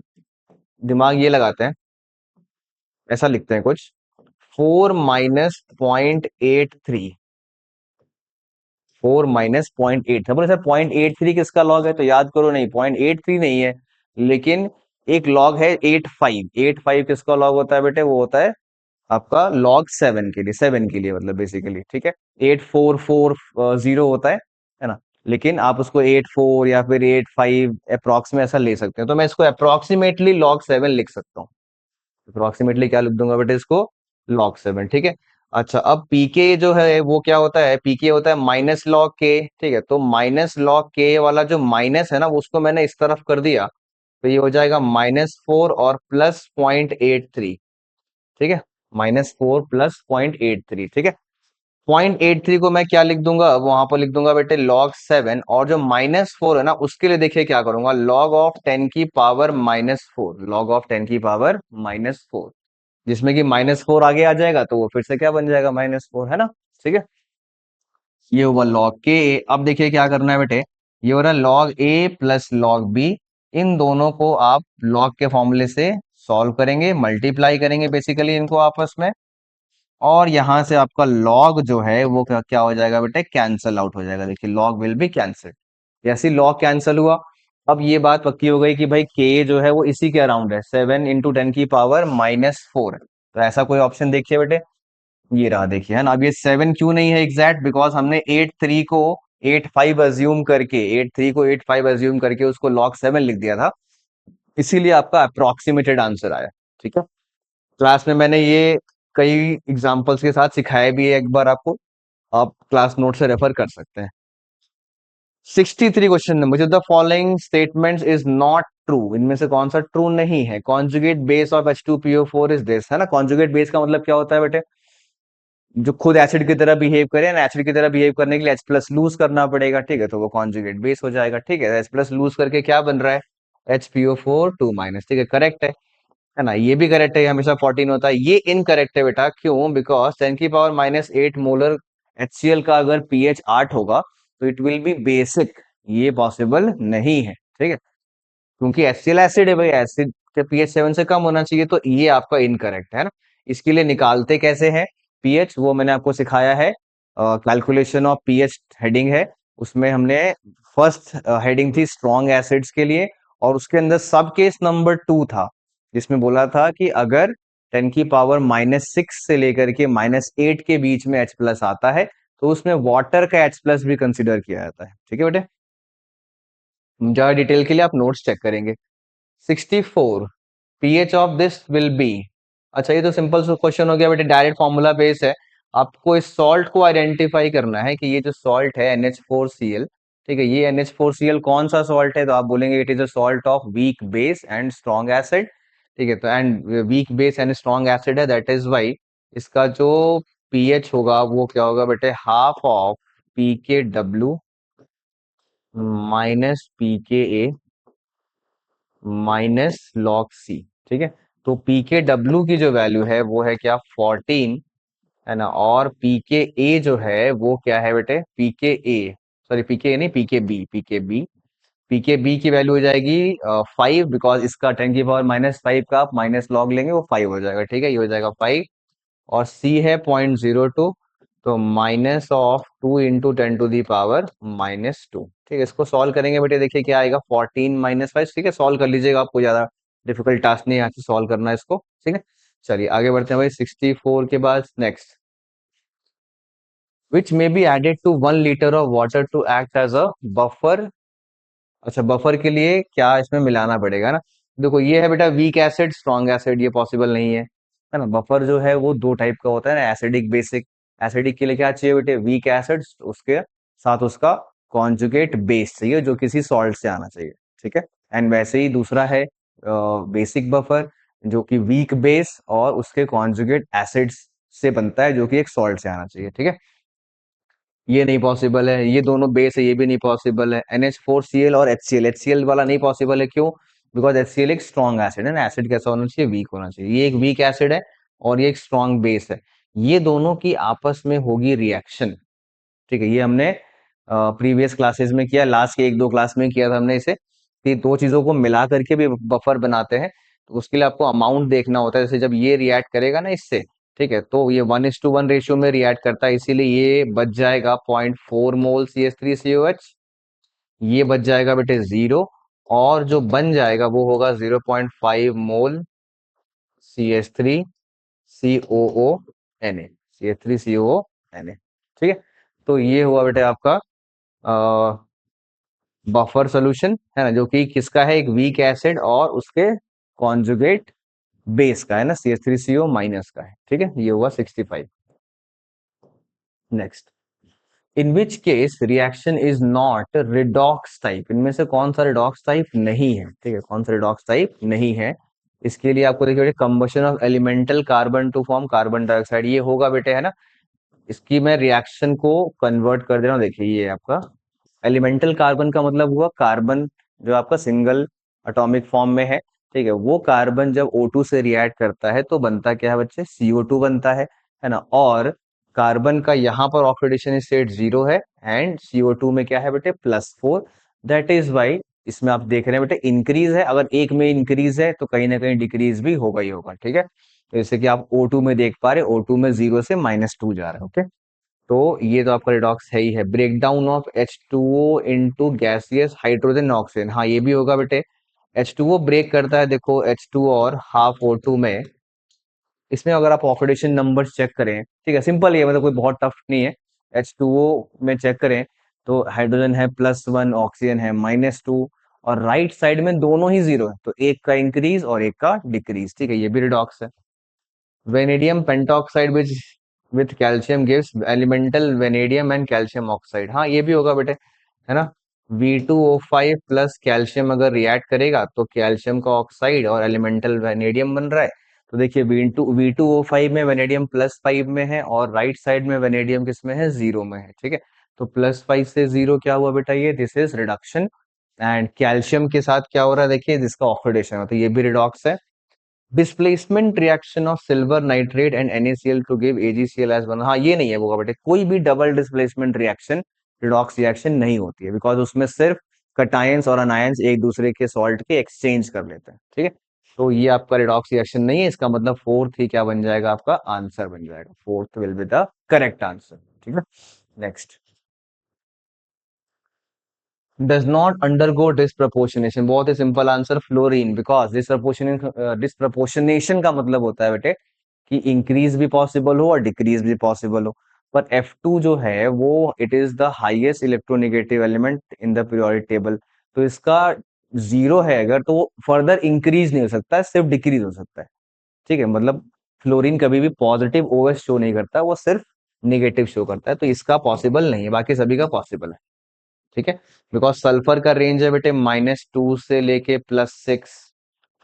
दिमाग ये लगाते हैं, ऐसा लिखते हैं कुछ, 4 - 0.83, 4 - 0.8 था। बोले सर 0.83 किसका लॉग है, तो याद करो, नहीं 0.83 नहीं है, लेकिन एक लॉग है 85। 85 किसका लॉग होता है बेटे, वो होता है आपका लॉग 7 के लिए, 7 के लिए मतलब बेसिकली, ठीक है। 8440 होता है ना। लेकिन आप उसको 84 या फिर 85 अप्रोक्स में ऐसा ले सकते हैं, तो मैं इसको अप्रोक्सीमेटली लॉग 7 लिख सकता हूँ। अप्रोक्सीमेटली क्या लिख दूंगा बेटे इसको, लॉग 7, ठीक है। अच्छा, अब पीके जो है वो क्या होता है, पीके होता है माइनस लॉग के, ठीक है। तो माइनस लॉग के वाला जो माइनस है ना, वो उसको मैंने इस तरफ कर दिया, तो ये हो जाएगा -4 और +0.83, ठीक है। -4 +0.83, ठीक है। 0.83 को मैं क्या लिख दूंगा, वहां पर लिख दूंगा बेटे log 7, और जो -4 है ना उसके लिए देखिए क्या करूंगा, log of 10⁻⁻⁴, log of 10⁻⁻⁴, जिसमें कि -4 आगे आ जाएगा तो वो फिर से क्या बन जाएगा, -4, है ना, ठीक है। ये हुआ log के। अब देखिए क्या करना है बेटे, ये हो रहा है log A + log B, इन दोनों को आप log के फॉर्मूले से सॉल्व करेंगे, मल्टीप्लाई करेंगे बेसिकली इनको आपस में, और यहां से आपका लॉग जो है वो क्या क्या हो जाएगा बेटे, कैंसल आउट हो जाएगा। देखिए लॉग विल बी कैंसिल, जैसे लॉग कैंसिल हुआ, अब ये बात पक्की हो गई कि भाई के जो है वो इसी के अराउंड है, 7 × 10⁻⁻⁴, तो ऐसा कोई ऑप्शन देखिए बेटे, ये रहा देखिए, है ना। अब ये 7 क्यों नहीं है एग्जैक्ट, बिकॉज हमने 83 को 85 अज्यूम करके, 83 को 85 अज्यूम करके उसको log 7 लिख दिया था, इसीलिए आपका अप्रोक्सीमेटेड आंसर आया, ठीक है। क्लास में मैंने ये कई एग्जांपल्स के साथ सिखाया भी है, एक बार आपको आप क्लास नोट से रेफर कर सकते हैं। 63 क्वेश्चन नंबर, जो the following statements is not true, इनमें से कौन सा ट्रू नहीं है। Conjugate base of H2PO4 is this, है ना। कॉन्जुगेट बेस का मतलब क्या होता है बेटे, जो खुद एसिड की तरह बिहेव करे ना, एसिड की तरह बिहेव करने के लिए H+ लूज करना पड़ेगा, ठीक है, तो वो कॉन्जुगेट बेस हो जाएगा, ठीक है। H+ लूज करके क्या बन रहा है, HPO4 2-, ठीक है, करेक्ट है ना। ये भी करेक्ट है, हमेशा 14 होता है। ये इनकरेक्ट है बेटा, क्यों, बिकॉज 10⁻⁻8 मोलर HCl का अगर pH 8 होगा तो इट विल बी बेसिक, ये पॉसिबल नहीं है, ठीक है, क्योंकि HCl एसिड है भाई, एसिड के pH 7 से कम होना चाहिए, तो ये आपका इनकरेक्ट है ना। इसके लिए निकालते कैसे हैं pH, वो मैंने आपको सिखाया है। कैलकुलेशन ऑफ पीएच हेडिंग है, उसमें हमने फर्स्ट हेडिंग थी स्ट्रॉन्ग एसिड्स के लिए, और उसके अंदर सब केस नंबर 2 था, जिसमें बोला था कि अगर 10⁻⁻6 से लेकर के -8 के बीच में H प्लस आता है तो उसमें वाटर का H प्लस भी कंसिडर किया जाता है। ठीक है बेटे, ज्यादा डिटेल के लिए आप नोट्स चेक करेंगे। 64 pH of this will B. अच्छा, ये तो सिंपल सा क्वेश्चन हो गया बेटे, डायरेक्ट फॉर्मूला बेस है। आपको इस सॉल्ट को आइडेंटिफाई करना है कि ये जो सॉल्ट है NH4Cl, ठीक है, ये NH4Cl कौन सा सॉल्ट है, तो आप बोलेंगे it is a salt of weak base and strong acid. ठीक है, तो and weak base and strong acid है, दैट इज वाई इसका जो पीएच होगा वो क्या होगा बेटे, half of pKw minus pKa minus log C. ठीक है, तो पीके डब्ल्यू की जो वैल्यू है वो है क्या, 14, है ना, और पीके ए जो है वो क्या है बेटे, पीके ए, सॉरी पीके ए नहीं, पीके बी की वैल्यू हो जाएगी 5, बिकॉज इसका 10⁻⁻5 का आप माइनस लॉग लेंगे वो 5 हो जाएगा। ठीक है, ये हो जाएगा 5, और सी है 0.02, तो -2 × 10⁻⁻²। ठीक है, इसको सॉल्व करेंगे बेटे, देखिए क्या आएगा, 14 - 5। ठीक है, सॉल्व कर लीजिएगा, आपको ज्यादा डिफिकल्ट टास्क नहीं है यहाँ से सॉल्व करना है इसको। ठीक है, चलिए आगे बढ़ते हैं भाई। 64 के बाद next, which may be added to 1 litre of water to act as a buffer. अच्छा, बफर के लिए क्या इसमें मिलाना पड़ेगा ना। देखो ये है बेटा वीक एसिड स्ट्रॉन्ग एसिड, ये पॉसिबल नहीं है ना। बफर जो है वो दो टाइप का होता है ना, एसिडिक बेसिक। एसिडिक के लिए क्या चाहिए बेटे, वीक एसिड, उसके साथ उसका कॉन्जुगेट बेस चाहिए जो किसी सॉल्ट से आना चाहिए। ठीक है, एंड वैसे ही दूसरा है बेसिक बफर, जो कि वीक बेस और उसके कॉन्जुगेट एसिड्स से बनता है, जो कि एक सॉल्ट से आना चाहिए। ठीक है, ये नहीं पॉसिबल है, ये दोनों बेस है, ये भी नहीं पॉसिबल है। NH4Cl और HCl, HCl वाला नहीं पॉसिबल है, क्यों, बिकॉज HCl एक स्ट्रॉन्ग एसिड है ना, एसिड कैसा होना चाहिए, वीक होना चाहिए। ये एक वीक एसिड है और ये एक स्ट्रॉन्ग बेस है, ये दोनों की आपस में होगी रिएक्शन। ठीक है, ये हमने प्रीवियस क्लासेस में किया, लास्ट के 1-2 क्लास में किया था हमने इसे, कि दो चीजों को मिला करके भी बफर बनाते हैं, तो उसके लिए आपको अमाउंट देखना होता है। जैसे जब ये रिएक्ट करेगा ना इससे, ठीक है, तो ये 1:1 रेशियो में रिएक्ट करता है, इसीलिए ये बच जाएगा 0.4 मोल CH3COH, ये बच जाएगा बेटे 0, और जो बन जाएगा वो होगा 0.5 मोल CH3COONA। ठीक है, तो ये हुआ बेटे आपका बफर सोल्यूशन, है ना, जो कि किसका है, एक वीक एसिड और उसके कॉन्जुगेट बेस का है ना, CH3CO माइनस का है। ठीक है, ये हुआ 65। Next, in which case reaction is not redox type, इनमें से कौन सा रिडॉक्स टाइप नहीं है। ठीक है, कौन सा रिडॉक्स टाइप नहीं है, इसके लिए आपको देखिए combustion of elemental carbon to form carbon dioxide, ये होगा बेटे, है ना। इसकी मैं रिएक्शन को कन्वर्ट कर दे रहा हूँ, देखिए ये आपका एलिमेंटल कार्बन का मतलब हुआ कार्बन जो आपका सिंगल एटॉमिक फॉर्म में है। ठीक है, वो कार्बन जब O2 से रिएक्ट करता है तो बनता क्या है बच्चे, CO2 बनता है ना। और कार्बन का यहाँ पर ऑक्सीडेशन स्टेट 0 है, एंड CO2 में क्या है बेटे, +4। दैट इज वाई इसमें आप देख रहे हैं बेटे इंक्रीज है, अगर एक में इंक्रीज है तो कहीं ना कहीं डिक्रीज भी होगा ही होगा। ठीक है, तो जैसे कि आप O2 में देख पा रहे, O2 में 0 से -2 जा रहा है। ओके, तो ये तो आपका रिडॉक्स है ही है। Break down of H2O into gaseous hydrogen oxygen, हाँ ये भी होगा बेटे। H2O ब्रेक करता है, देखो H2 और हाफ O2 में, इसमें अगर आप ऑक्सीडेशन नंबर चेक करें, ठीक है, सिंपल ये मतलब कोई बहुत टफ नहीं है। H2O में चेक करें तो हाइड्रोजन है +1, ऑक्सीजन है -2, और राइट साइड में दोनों ही 0 है, तो एक का इंक्रीज और एक का डिक्रीज। ठीक है, ये भी रिडॉक्स है। Vanadium pentoxide with calcium gives elemental vanadium and calcium oxide, हाँ ये भी होगा बेटे, है ना। V2O5 प्लस कैल्शियम अगर रिएक्ट करेगा तो कैल्शियम का ऑक्साइड और एलिमेंटल वेनेडियम बन रहा है। तो देखिए V2O5 में वेनेडियम +5 में है, और राइट साइड में वेनेडियम किस में है, 0 में है। ठीक है, तो +5 से 0 क्या हुआ बेटा, ये this is reduction. And calcium के साथ क्या हो रहा है, देखिए जिसका ऑक्सीडेशन है, तो ये भी रिडॉक्स है। Displacement reaction of silver nitrate and NaCl to give AgCl as one, हाँ ये नहीं है वो बेटे, कोई भी double displacement reaction redox reaction नहीं होती है, बिकॉज उसमें सिर्फ कटायंस और अनायंस एक दूसरे के सॉल्ट के एक्सचेंज कर लेते हैं। ठीक है, तो ये आपका रिडॉक्स रिएक्शन नहीं है, इसका मतलब फोर्थ ही क्या बन जाएगा, आपका आंसर बन जाएगा, fourth will be the correct answer. ठीक है। Next, does not undergo disproportionation, बहुत ही simple answer, fluorine, because disproportionation का मतलब होता है बेटे कि इंक्रीज भी पॉसिबल हो और डिक्रीज भी पॉसिबल हो। पर F2 जो है वो it is the highest electronegative element in the periodic table, तो इसका जीरो है अगर, तो वो फर्दर इंक्रीज नहीं हो सकता है, सिर्फ डिक्रीज हो सकता है। ठीक है, मतलब फ्लोरीन कभी भी पॉजिटिव ओएस शो नहीं करता, वो सिर्फ निगेटिव शो करता है, तो इसका पॉसिबल नहीं है, बाकी सभी का पॉसिबल है। ठीक है, बिकॉज सल्फर का रेंज है बेटे -2 से लेके +6,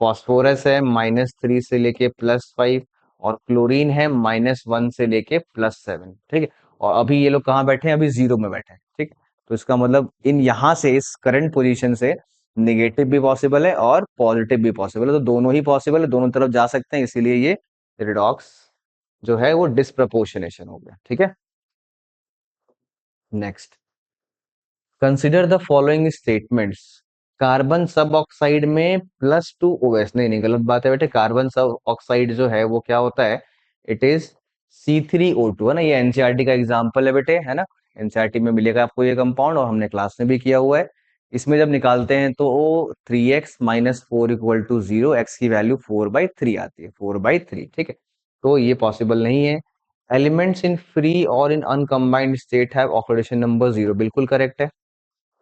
फॉस्फोरस है -3 से लेके +5, और क्लोरीन है -1 से लेके +7। ठीक है, और अभी ये लोग कहाँ बैठे हैं, अभी जीरो में बैठे हैं। ठीक है, तो इसका मतलब इन यहां से इस करंट पोजीशन से निगेटिव भी पॉसिबल है और पॉजिटिव भी पॉसिबल है, तो दोनों ही पॉसिबल है, दोनों तरफ जा सकते हैं, इसीलिए ये रिडॉक्स जो है वो डिस्प्रपोर्शनेशन हो गया। ठीक है। Next, consider the following statements, carbon सब ऑक्साइड में +2 OS, नहीं नहीं गलत बात है बेटे, कार्बन सब ऑक्साइड जो है वो क्या होता है, इट इज C3O2, है ना, ये एनसीईआरटी का एग्जाम्पल है बेटे, है ना, एनसीईआरटी में मिलेगा आपको ये कंपाउंड, और हमने क्लास में भी किया हुआ है। इसमें जब निकालते हैं तो 3x - 4 = 0, एक्स की वैल्यू 4/3 आती है, 4/3। ठीक है, तो ये पॉसिबल नहीं है। एलिमेंट्स इन फ्री और in uncombined state have oxidation number 0, बिल्कुल करेक्ट है।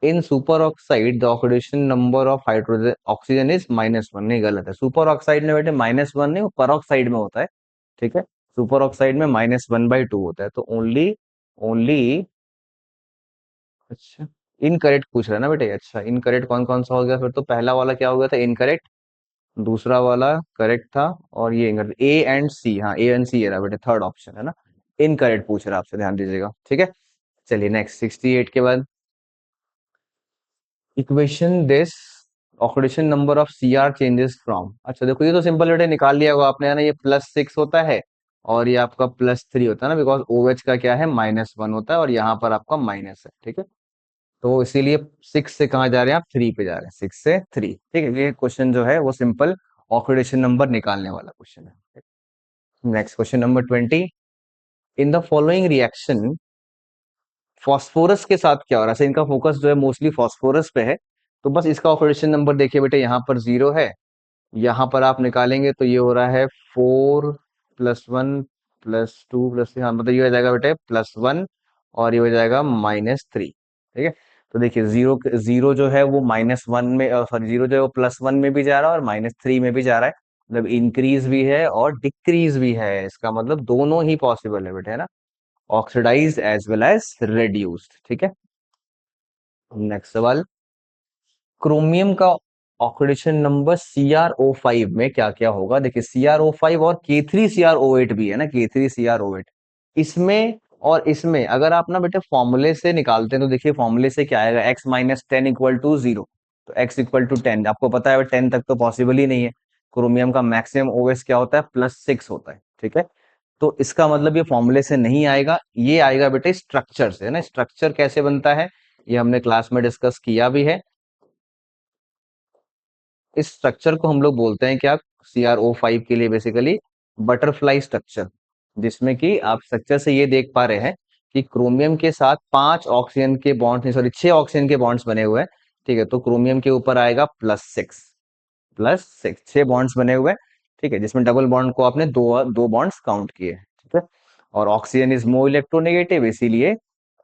In super oxide the oxidation number of hydrogen oxygen is -1, नहीं गलत है, सुपर ऑक्साइड में बेटे -1 नहीं, वो पर ऑक्साइड में होता है। ठीक है, सुपर ऑक्साइड में -1/2 होता है, तो ओनली ओनली, अच्छा, इनकरेक्ट पूछ रहा है ना बेटे, अच्छा इनकरेक्ट कौन कौन सा हो गया फिर, तो पहला वाला क्या हो गया था, इनकरेक्ट, दूसरा वाला करेक्ट था, और ये इनकरेक्ट, A एंड C, हाँ A एंड C ये रहा बेटे, थर्ड ऑप्शन है ना, इनकरेक्ट पूछ रहा है आपसे, ध्यान दीजिएगा। ठीक है, चलिए नेक्स्ट 68 के बाद, equation this oxidation number of Cr changes from, अच्छा देखो ये तो सिंपल बेटे निकाल लिया होगा आपने, है ना, ये +6 होता है और ये आपका +3 होता है ना, बिकॉज OH का क्या है, -1 होता है, और यहाँ पर आपका माइनस है। ठीक है, तो इसीलिए 6 से कहाँ जा रहे हैं आप, 3 पे जा रहे हैं, 6 से 3। ठीक है, ये क्वेश्चन जो है वो सिंपल ऑक्सीडेशन नंबर निकालने वाला क्वेश्चन है। Next question number 20, in the following reaction phosphorus के साथ क्या हो रहा है, ऐसे इनका फोकस जो है मोस्टली फॉस्फोरस पे है, तो बस इसका ऑक्सीडेशन नंबर देखिए बेटे, यहाँ पर 0 है, यहाँ पर आप निकालेंगे तो ये हो रहा है 4+1+2+3, हाँ मतलब ये हो जाएगा बेटे +1, और ये हो जाएगा -3। ठीक है, तो देखिए जीरो जीरो जो है वो -1 में, सॉरी जीरो जो है वो +1 में भी जा रहा है और -3 में भी जा रहा है, मतलब इंक्रीज भी है और डिक्रीज भी है, इसका मतलब दोनों ही पॉसिबल है बेटे, है ना, oxidise as well as reduced. ठीक है, नेक्स्ट सवाल, क्रोमियम का ऑक्सीडेशन नंबर CrO5 में क्या क्या होगा, देखिए CrO5 और K3CrO8 भी है ना, K3CrO8, इसमें और इसमें अगर आप ना बेटे फॉर्मूले से निकालते हैं तो देखिए फॉर्मूले से क्या आएगा, x - 10 = 0, तो x = 10, आपको पता है 10 तक तो पॉसिबल ही नहीं है, क्रोमियम का मैक्सिमम OS क्या होता है, +6 होता है। ठीक है, तो इसका मतलब ये फॉर्मूले से नहीं आएगा, ये आएगा बेटे स्ट्रक्चर से, है ना, स्ट्रक्चर कैसे बनता है ये हमने क्लास में डिस्कस किया भी है। इस स्ट्रक्चर को हम लोग बोलते हैं क्या, CrO5 के लिए बेसिकली बटरफ्लाई स्ट्रक्चर, जिसमें कि आप स्ट्रक्चर से ये देख पा रहे हैं कि क्रोमियम के साथ 5 ऑक्सीजन के बॉन्ड, सॉरी 6 ऑक्सीजन के बॉन्ड्स बने हुए हैं। ठीक है, तो क्रोमियम के ऊपर आएगा +6, 6 बॉन्ड्स बने हुए हैं। ठीक है, जिसमें डबल बॉन्ड को आपने दो दो बॉन्ड्स काउंट किए। ठीक है, और ऑक्सीजन इज मोर इलेक्ट्रोनेगेटिव, इसीलिए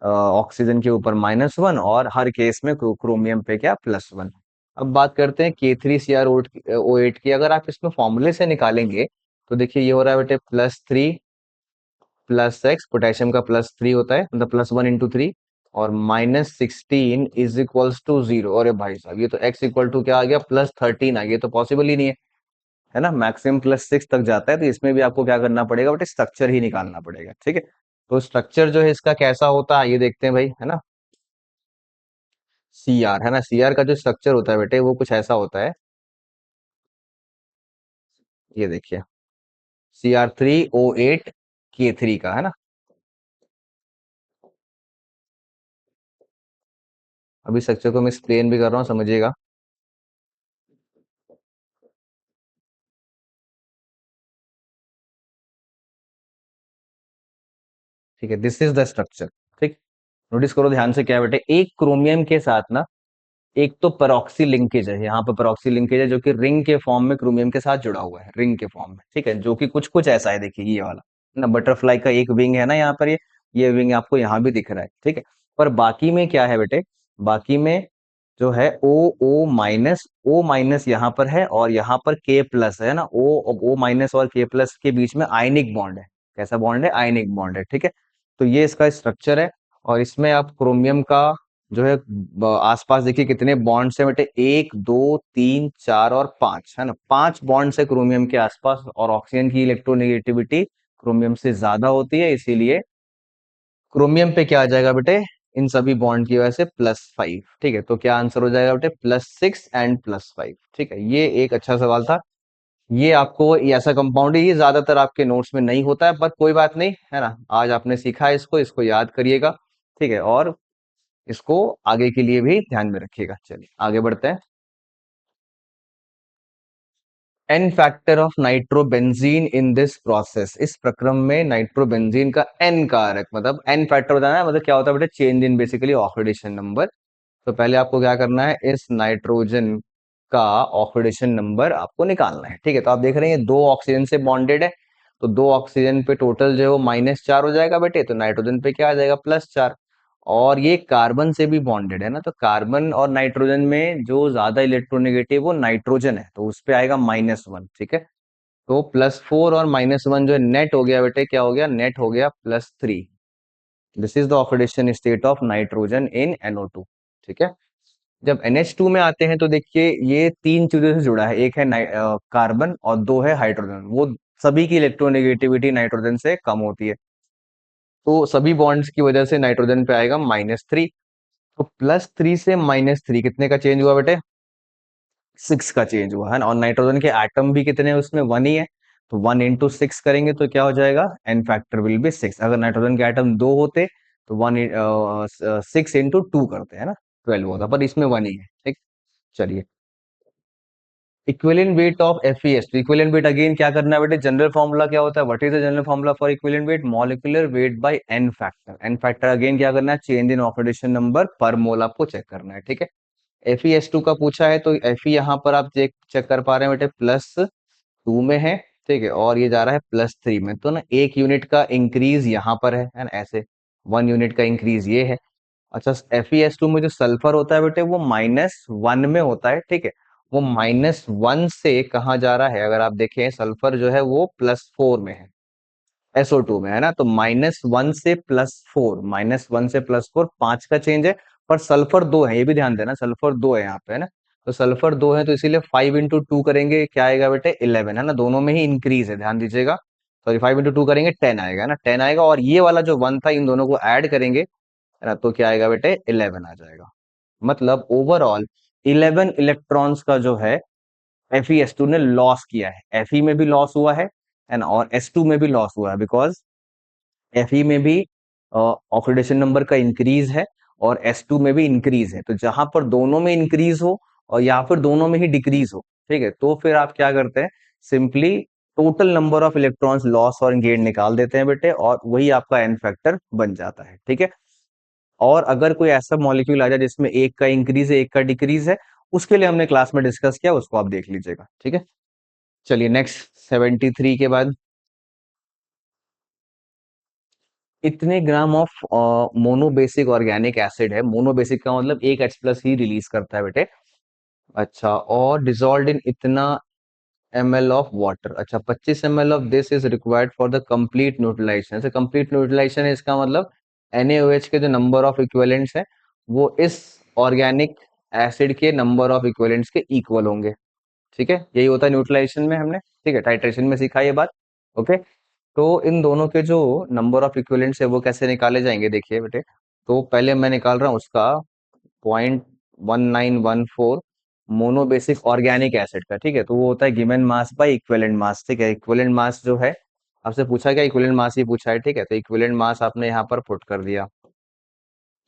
ऑक्सीजन के ऊपर -1, और हर केस में क्रोमियम पे क्या, +1। अब बात करते हैं K3CrO8 की, अगर आप इसमें फॉर्मूले से निकालेंगे तो देखिए ये हो रहा है बेटे +3 + x, पोटेशियम का +3 होता है, मतलब +1 × 3, और -16 = 0, अरे भाई साहब ये तो x इक्वल टू क्या आ गया, +13 आ गया, ये तो पॉसिबल ही नहीं है ना, मैक्सिमम +6 तक जाता है, तो इसमें भी आपको क्या करना पड़ेगा बेटे, स्ट्रक्चर ही निकालना पड़ेगा। ठीक है, तो स्ट्रक्चर जो है इसका कैसा होता है ये देखते हैं भाई, है ना, CR, है ना, CR का जो स्ट्रक्चर होता है बेटे वो कुछ ऐसा होता है, ये देखिए Cr3O8K3 का, है ना, अभी स्ट्रक्चर को मैं एक्सप्लेन भी कर रहा हूँ, समझिएगा। ठीक है, दिस इज द स्ट्रक्चर। ठीक, नोटिस करो ध्यान से क्या है बेटे, एक क्रोमियम के साथ ना एक तो पेरोक्सी लिंकेज है, यहाँ पे पेरोक्सी लिंकेज है जो कि रिंग के फॉर्म में क्रोमियम के साथ जुड़ा हुआ है, रिंग के फॉर्म में। ठीक है, जो कि कुछ कुछ ऐसा है, देखिए ये वाला ना, बटरफ्लाई का एक विंग है ना यहाँ पर, ये विंग आपको यहाँ भी दिख रहा है। ठीक है, पर बाकी में क्या है बेटे, बाकी में जो है ओ माइनस यहाँ पर है, और यहाँ पर के प्लस है ना, ओ माइनस और के प्लस के बीच में आयनिक बॉन्ड है। कैसा बॉन्ड है? आयनिक बॉन्ड है। ठीक है, तो ये इसका स्ट्रक्चर है। और इसमें आप क्रोमियम का जो है आसपास देखिए कितने बॉन्ड्स है बेटे, एक दो तीन चार और पांच, है ना, पांच बॉन्ड्स है क्रोमियम के आसपास, और ऑक्सीजन की इलेक्ट्रोनेगेटिविटी क्रोमियम से ज्यादा होती है, इसीलिए क्रोमियम पे क्या आ जाएगा बेटे, इन सभी बॉन्ड की वजह से +5। ठीक है, तो क्या आंसर हो जाएगा बेटे, +6 एंड +5। ठीक है, ये एक अच्छा सवाल था। ये आपको, ये ऐसा कंपाउंड है, ये ज्यादातर आपके नोट्स में नहीं होता है, पर कोई बात नहीं, है ना, आज आपने सीखा है इसको, इसको याद करिएगा। ठीक है, और इसको आगे के लिए भी ध्यान में रखिएगा। चलिए आगे बढ़ते हैं। N factor of nitrobenzene in this process, इस प्रक्रम में नाइट्रोबेंजीन का एन कारक, मतलब एन फैक्टर बताना है, मतलब क्या होता है बेटा, change in basically oxidation number. तो पहले आपको क्या करना है, इस नाइट्रोजन का ऑक्सीडेशन नंबर आपको निकालना है। ठीक है, तो आप देख रहे हैं ये दो ऑक्सीजन से बॉन्डेड है, तो दो ऑक्सीजन पे टोटल जो है वो -4 हो जाएगा बेटे, तो नाइट्रोजन पे क्या आ जाएगा, +4। और ये कार्बन से भी बॉन्डेड है ना, तो कार्बन और नाइट्रोजन में जो ज्यादा इलेक्ट्रोनेगेटिव वो नाइट्रोजन है, तो उस पे आएगा -1। ठीक है, तो +4 और -1 जो है नेट हो गया बेटे, क्या हो गया, नेट हो गया +3। This is the oxidation state of nitrogen in NO2। ठीक है, जब NH2 में आते हैं तो देखिए ये तीन चीजों से जुड़ा है, एक है कार्बन और दो है हाइड्रोजन, वो सभी की इलेक्ट्रोनेगेटिविटी नाइट्रोजन से कम होती है, तो सभी बॉन्ड्स की वजह से नाइट्रोजन पे आएगा -3। तो +3 से -3 कितने का चेंज हुआ बेटे, 6 का चेंज हुआ है ना, और नाइट्रोजन के एटम भी कितने हैं उसमें, 1 ही है, तो 1 × 6 करेंगे तो क्या हो जाएगा, एन फैक्टर विल बी 6। अगर नाइट्रोजन के एटम दो होते तो 6 × 2 करते हैं ना, 12 होता, पर इसमें 1 ही है। ठीक, चलिए, इक्विवेलेंट वेट ऑफ FeS, तो इक्विवेलेंट वेट अगेन क्या करना है बेटे, जनरल फॉर्मूला क्या होता है, what is the general formula for equivalent weight, molecular weight by n factor. N factor again क्या करना है, चेंज इन ऑक्सीडेशन नंबर पर मोल आपको चेक करना है। ठीक है, FeS2 का पूछा है, तो Fe यहाँ पर आप चेक चेक कर पा रहे हैं बेटे, +2 में है। ठीक है, और ये जा रहा है +3 में, तो ना 1 यूनिट का इंक्रीज यहाँ पर है ना, ऐसे 1 यूनिट का इंक्रीज ये है। अच्छा, FeS2 में जो सल्फर होता है बेटे वो -1 में होता है। ठीक है, वो -1 से कहाँ जा रहा है, अगर आप देखें सल्फर जो है वो +4 में है, SO2 में, है ना, तो -1 से +4, -1 से +4 5 का चेंज है, पर सल्फर दो है, ये भी ध्यान देना, सल्फर दो है यहाँ पे, है ना, तो सल्फर दो है, तो इसीलिए 5 × 2 करेंगे, क्या आएगा बेटे, 11, है ना, दोनों में ही इंक्रीज है, ध्यान दीजिएगा। सॉरी, 5 × 2 करेंगे 10 आएगा, है ना, 10 आएगा, और ये वाला जो 1 था इन दोनों को ऐड करेंगे, है ना, तो क्या आएगा बेटे, 11 आ जाएगा। मतलब ओवरऑल 11 इलेक्ट्रॉन्स का जो है FeS2 ने लॉस किया है, Fe में भी लॉस हुआ है ना, और S2 में भी लॉस हुआ है, बिकॉज Fe में भी ऑक्सीडेशन नंबर का इंक्रीज है, और S2 में भी इंक्रीज है, तो जहां पर दोनों में इंक्रीज हो और या फिर दोनों में ही डिक्रीज हो, ठीक है, तो फिर आप क्या करते हैं, simply total number of electrons loss और गेन निकाल देते हैं बेटे, और वही आपका एन फैक्टर बन जाता है। ठीक है, और अगर कोई ऐसा मॉलिक्यूल आ जाए जिसमें एक का इंक्रीज है एक का डिक्रीज है, उसके लिए हमने क्लास में डिस्कस किया, उसको आप देख लीजिएगा। ठीक है, चलिए नेक्स्ट 73 के बाद, इतने gram of monobasic organic acid है, मोनोबेसिक का मतलब एक H+ ही रिलीज करता है बेटे। अच्छा, और डिजोल्व इन इतना ml ऑफ वाटर, अच्छा 25 ml of this is required for the complete neutralisation. ऐसे कंप्लीट न्यूट्रलाइजेशन है, इसका मतलब NaOH के जो नंबर ऑफ इक्विवेलेंट्स है वो इस ऑर्गेनिक एसिड के नंबर ऑफ इक्विवेलेंट्स के इक्वल होंगे। ठीक है, यही होता है न्यूट्रलाइजेशन में, हमने ठीक है टाइट्रेशन में सीखा ये बात। ओके, तो इन दोनों के जो नंबर ऑफ इक्विवेलेंट्स है वो कैसे निकाले जाएंगे, देखिए बेटे, तो पहले मैं निकाल रहा हूँ उसका 0.1914 मोनोबेसिक ऑर्गेनिक एसिड का। ठीक है, तो वो होता है given mass by equivalent mass. ठीक है, इक्विवेलेंट मास जो है आपसे पूछा गया, इक्विवेलेंट मास ही पूछा है। ठीक है, तो इक्विवेलेंट मास आपने यहाँ पर पुट कर दिया।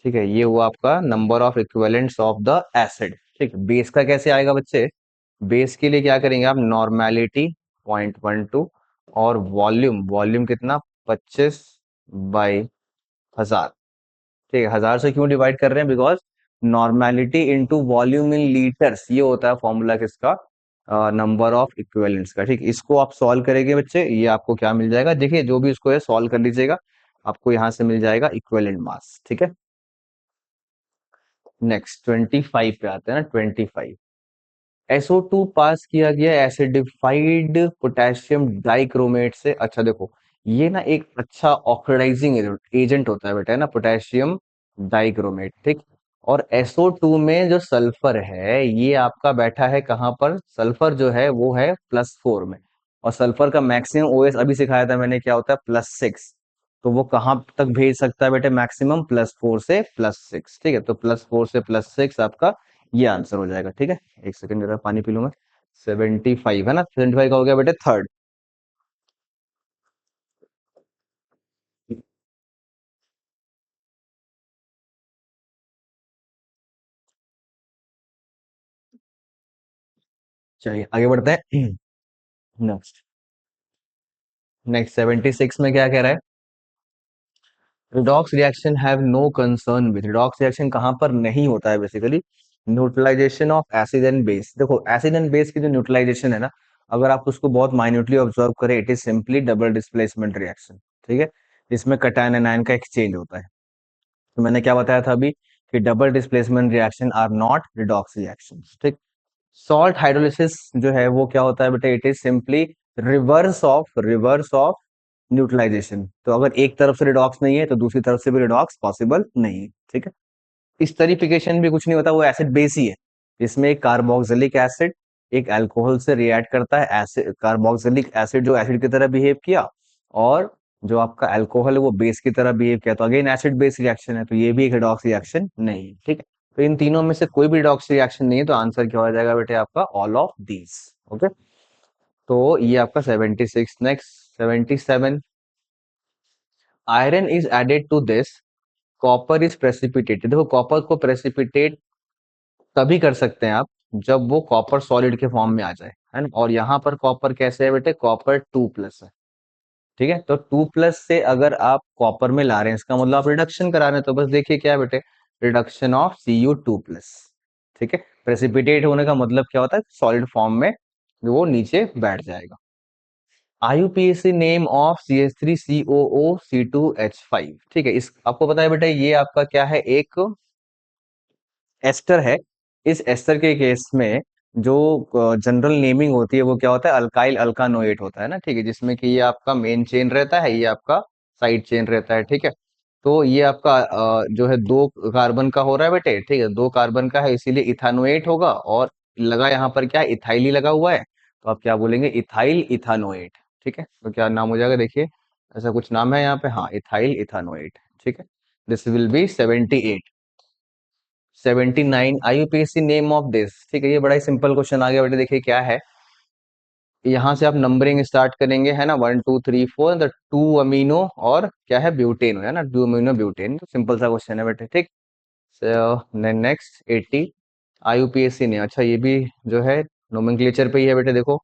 ठीक है, ये हुआ आपका number of equivalents of the acid. ठीक है, बेस का कैसे आएगा बच्चे, बेस के लिए क्या करेंगे आप, नॉर्मेलिटी 0.12, और वॉल्यूम, वॉल्यूम कितना, 25 बाई हजार। ठीक है, हजार से क्यों डिवाइड कर रहे हैं? Because normality into volume in litres, ये होता है फॉर्मूला किसका? नंबर ऑफ इक्विवेलेंट्स का। ठीक, इसको आप सॉल्व करेंगे बच्चे, ये आपको क्या मिल जाएगा? देखिए, जो भी इसको है सॉल्व कर लीजिएगा, आपको यहाँ से मिल जाएगा इक्विवेलेंट मास। ठीक है, नेक्स्ट 25 पे आते हैं ना, 25। SO2 पास किया गया एसिडिफाइड पोटेशियम डाइक्रोमेट से। अच्छा देखो, ये ना एक अच्छा ऑक्सीडाइजिंग एजेंट होता है बेटा, है ना, पोटेशियम डाइक्रोमेट। ठीक, और SO2 में जो सल्फर है ये आपका बैठा है कहाँ पर? सल्फर जो है वो है +4 में, और सल्फर का मैक्सिमम OS अभी सिखाया था मैंने क्या होता है? +6। तो वो कहाँ तक भेज सकता है बेटे? मैक्सिमम +4 से +6। ठीक है, तो +4 से +6 आपका ये आंसर हो जाएगा। ठीक है, एक सेकंड जरा पानी पी लूं मैं। 75 है ना, 75 का हो गया बेटे थर्ड। चलिए आगे बढ़ते हैं। नेक्स्ट, नेक्स्ट 76 में क्या कह रहा है? Redox reaction have no concern with, redox reaction कहाँ पर नहीं होता है basically? Neutralisation of acid and base. देखो, एसिड एंड बेस की जो न्यूट्रलाइजेशन है ना, अगर आप उसको बहुत माइन्यूटली ऑब्जर्व करें, it is simply double displacement reaction. ठीक है, इसमें कटायन एनायन का एक्सचेंज होता है। तो मैंने क्या बताया था अभी कि double displacement reaction are not redox reaction. ठीक, सॉल्ट हाइड्रोलिसिस जो है वो क्या होता है बेटा? It is simply reverse of neutralisation. तो अगर एक तरफ से रिडॉक्स नहीं है तो दूसरी तरफ से भी रिडॉक्स पॉसिबल नहीं है। ठीक है, स्टरीफिकेशन भी कुछ नहीं होता, वो एसिड बेस ही है। इसमें एक कार्बोक्सिलिक एसिड एक अल्कोहल से रिएक्ट करता है, एसिड कार्बोक्सिलिक एसिड जो एसिड की तरह बिहेव किया, और जो आपका अल्कोहल है वो बेस की तरह बिहेव किया, तो अगेन एसिड बेस रिएक्शन है, तो ये भी एक रिडॉक्स रिएक्शन नहीं है। ठीक है, तो इन तीनों में से कोई भी रिडॉक्स रिएक्शन नहीं है, तो आंसर क्या हो जाएगा बेटे आपका? All of these. ओके, तो ये आपका 76। Next 77, iron is added to this, copper is precipitated. देखो, कॉपर को प्रेसिपिटेट तभी कर सकते हैं आप जब वो कॉपर सॉलिड के फॉर्म में आ जाए, है ना, और यहाँ पर कॉपर कैसे है बेटे? कॉपर 2+ है। ठीक है, तो 2+ से अगर आप कॉपर में ला रहे हैं, इसका मतलब आप रिडक्शन करा रहे हैं, तो बस देखिए क्या है बेटे? Reduction of Cu2+। ठीक है, प्रेसिपिटेट होने का मतलब क्या होता है? सॉलिड फॉर्म में वो नीचे बैठ जाएगा। IUPAC name of CH3COO C2H5। ठीक है, इस आपको पता है बेटा ये आपका क्या है? एक एस्टर है। इस एस्टर के केस में जो जनरल नेमिंग होती है वो क्या होता है? अल्काइल अल्कानोएट होता है ना। ठीक है, जिसमें कि ये आपका मेन चेन रहता है, ये आपका साइड चेन रहता है। ठीक है, तो ये आपका जो है 2 कार्बन का हो रहा है बेटे। ठीक है, 2 कार्बन का है, इसीलिए इथानोएट होगा, और लगा यहाँ पर क्या? इथाइल ही लगा हुआ है, तो आप क्या बोलेंगे? इथाइल इथानोएट। ठीक है, तो क्या नाम हो जाएगा? देखिए, ऐसा कुछ नाम है यहाँ पे, हाँ, इथाइल इथानोएट। ठीक है, this will B 78। 79, IUPAC name of this. ठीक है, ये बड़ा ही सिंपल क्वेश्चन आ गया बेटे। देखिए क्या है, यहाँ से आप नंबरिंग स्टार्ट करेंगे, है ना, 1 2 3 4, द 2 अमीनो और क्या है? ब्यूटेन है ना, 2 अमीनो ब्यूटेन। तो सिंपल सा क्वेश्चन है बेटे। ठीक, नेक्स्ट 80, IUPAC ने, अच्छा ये भी जो है नोमेनक्लेचर पे ही है बेटे। देखो,